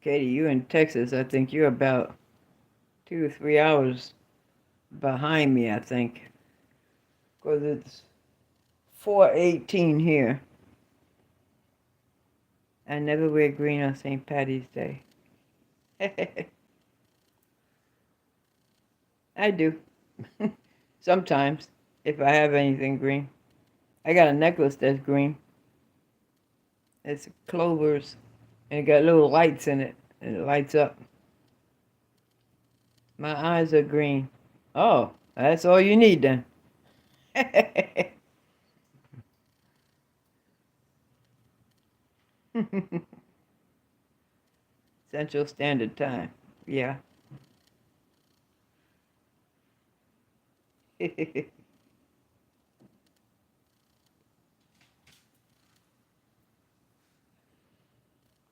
Katie, you in Texas. I think you're about 2 or 3 hours behind me, I think. Because it's 4:18 here. I never wear green on St. Patty's Day. I do. Sometimes, if I have anything green. I got a necklace that's green. It's clovers, and it got little lights in it, and it lights up. My eyes are green. Oh, that's all you need then. Central Standard Time. Yeah.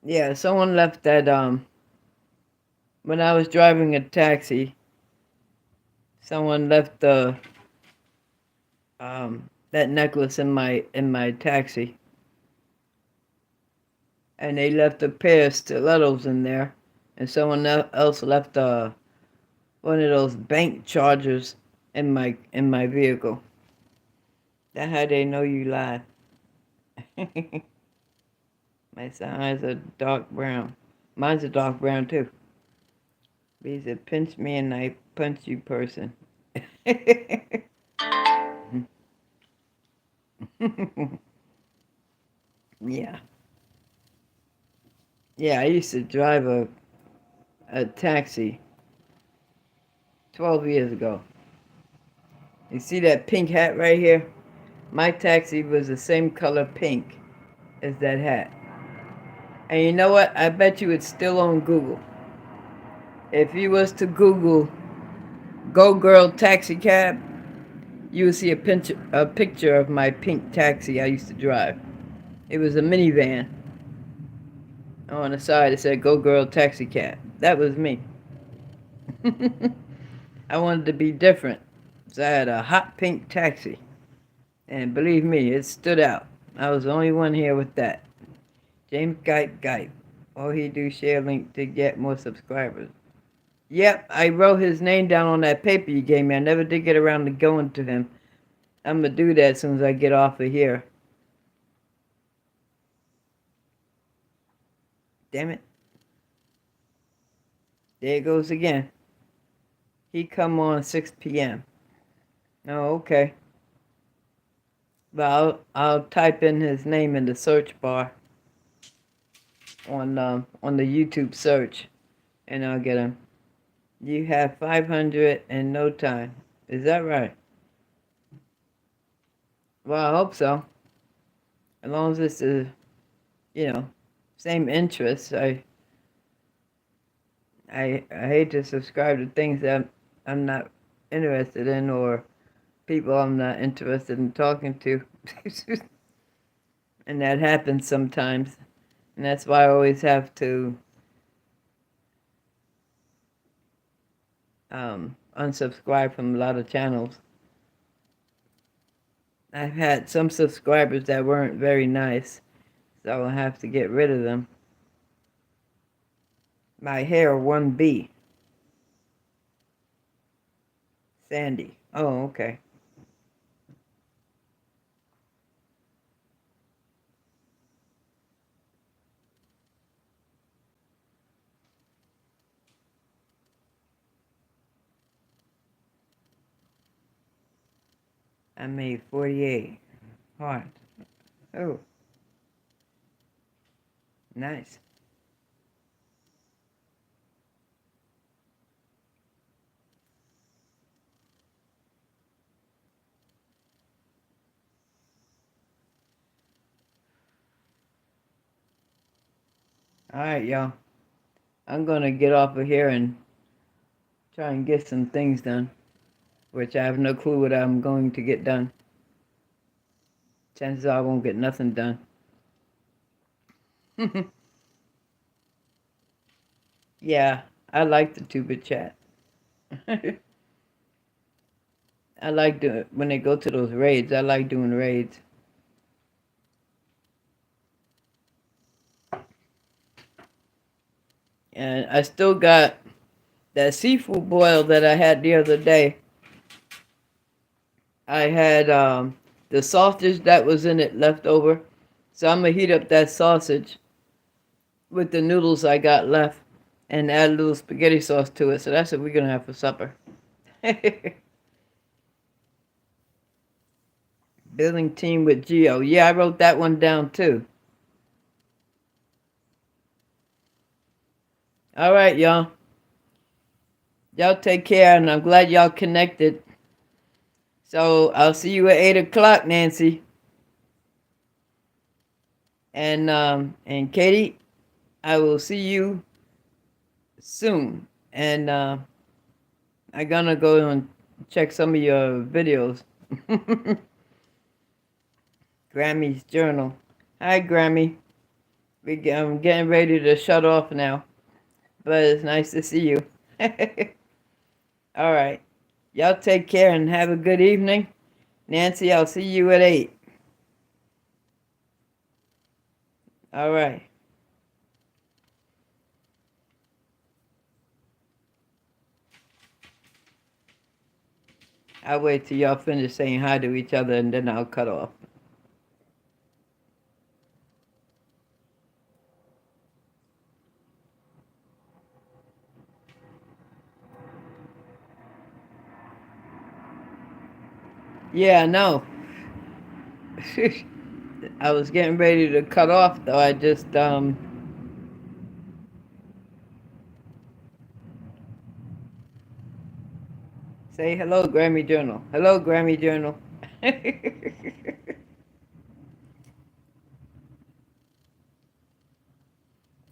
Yeah, someone left that when I was driving a taxi, someone left the that necklace in my taxi. And they left a pair of stilettos in there. And someone else left one of those bank chargers in my vehicle. That's how they know you lied. My eyes are dark brown. Mine's a dark brown too. He's a pinch me and I punch you person. Yeah. Yeah, I used to drive a taxi 12 years ago. You see that pink hat right here? My taxi was the same color pink as that hat. And you know what? I bet you it's still on Google. If you was to Google Go Girl Taxi Cab, you would see a picture of my pink taxi I used to drive. It was a minivan. On the side it said Go Girl Taxi Cab. That was me. I wanted to be different. So I had a hot pink taxi. And believe me, it stood out. I was the only one here with that. James Gipe. All he do share link to get more subscribers. Yep, I wrote his name down on that paper you gave me. I never did get around to going to him. I'm going to do that as soon as I get off of here. Damn it. There it goes again. He come on 6 p.m. Oh, okay. But I'll type in his name in the search bar on the YouTube search, and I'll get him. You have 500 in no time. Is that right? Well, I hope so. As long as it's same interests. I hate to subscribe to things that I'm not interested in, or people I'm not interested in talking to. And that happens sometimes. And that's why I always have to unsubscribe from a lot of channels. I've had some subscribers that weren't very nice, so I'll have to get rid of them. My hair 1B. Sandy. Oh, okay. I made 48. Hard. Oh. Nice. Alright, y'all. I'm going to get off of here and try and get some things done, which I have no clue what I'm going to get done. Chances are I won't get nothing done. Yeah, I like the tuba chat. I like doing when they go to those raids. I like doing raids. And I still got that seafood boil that I had the other day. I had the sausage that was in it left over. So I'm going to heat up that sausage with the noodles I got left and add a little spaghetti sauce to it. So that's what we're going to have for supper. Building team with Geo. Yeah, I wrote that one down too. All right, y'all. Y'all take care, and I'm glad y'all connected. So I'll see you at 8 o'clock, Nancy. And Katie, I will see you soon. And I'm gonna go and check some of your videos. Grammy's journal. Hi, Grammy. I'm getting ready to shut off now, but it's nice to see you. All right. Y'all take care and have a good evening. Nancy, I'll see you at 8. All right. I'll wait till y'all finish saying hi to each other, and then I'll cut off. Yeah, I know. I was getting ready to cut off, though. I just, Say hello, Grammy Journal. Hello, Grammy Journal.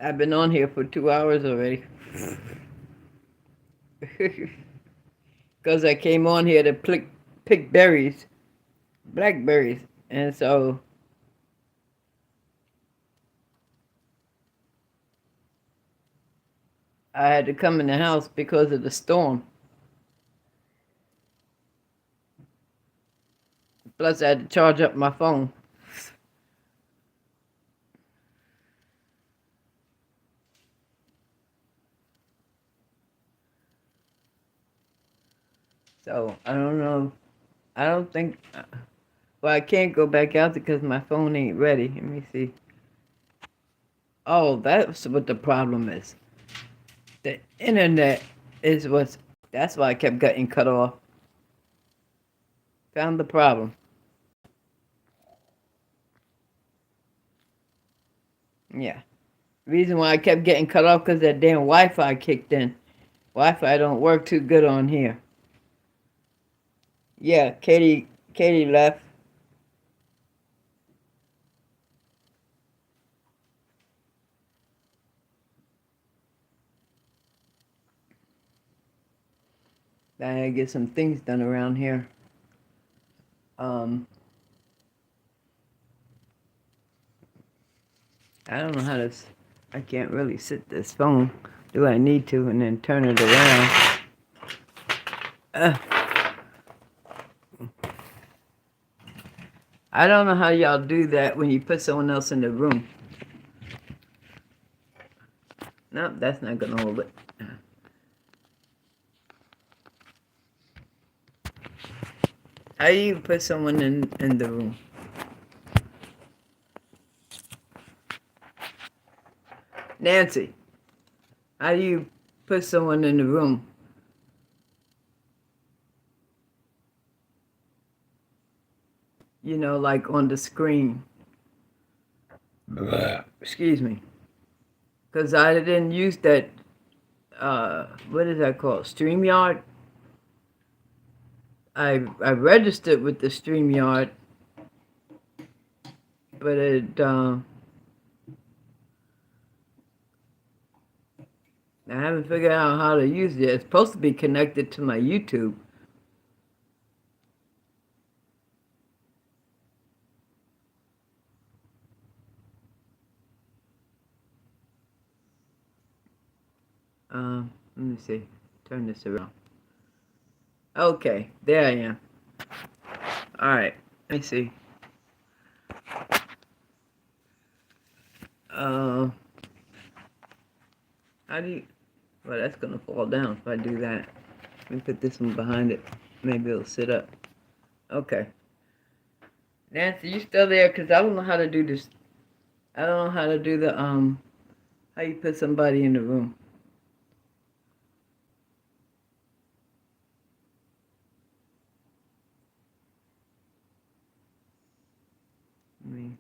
I've been on here for 2 hours already. Because I came on here to pick berries, blackberries. And so I had to come in the house because of the storm. Plus, I had to charge up my phone. So I don't know. I don't think. Well, I can't go back out because my phone ain't ready. Let me see. Oh, that's what the problem is. The internet is what's. That's why I kept getting cut off. Found the problem. Yeah. Reason why I kept getting cut off because that damn Wi-Fi kicked in. Wi-Fi don't work too good on here. Yeah, Katie left. I had to get some things done around here. I don't know how to. I can't really sit this phone. Do I need to? And then turn it around. I don't know how y'all do that when you put someone else in the room. Nope, that's not gonna hold it. How do you put someone in the room? Nancy, how do you put someone in the room? You know, like on the screen. Excuse me. Because I didn't use that, what is that called? StreamYard? I registered with the StreamYard, but I haven't figured out how to use it. It's supposed to be connected to my YouTube. Let me see. Turn this around. Okay, there I am. All right, let me see. How do you? Well, that's gonna fall down if I do that. Let me put this one behind it. Maybe it'll sit up. Okay. Nancy, you still there? Cause I don't know how to do this. I don't know how to do the how you put somebody in the room. Let me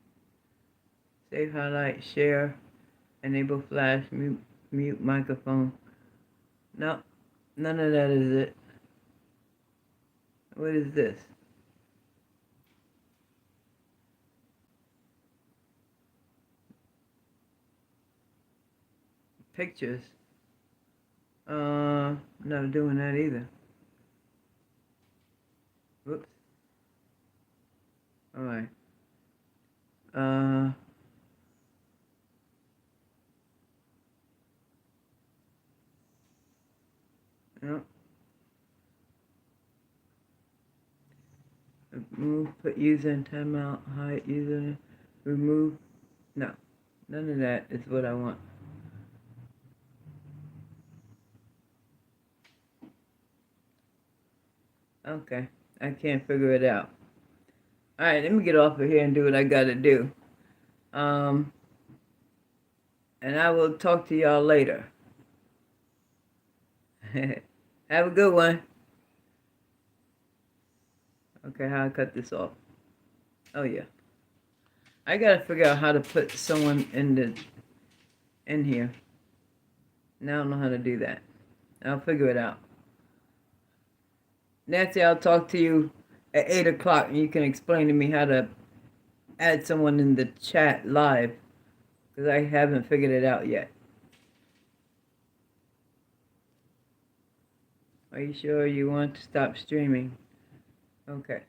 save highlight, share, enable flash, mute microphone. No, none of that is it. What is this? Pictures. Not doing that either. Whoops. All right. No. Remove, put user in timeout, hide user, remove. No, none of that is what I want. Okay, I can't figure it out. All right, let me get off of here and do what I gotta do. And I will talk to y'all later. Have a good one. Okay, how I cut this off? Oh yeah, I gotta figure out how to put someone in here. Now I don't know how to do that. I'll figure it out. Nancy, I'll talk to you at 8 o'clock and you can explain to me how to add someone in the chat live because I haven't figured it out yet. Are you sure you want to stop streaming? Okay.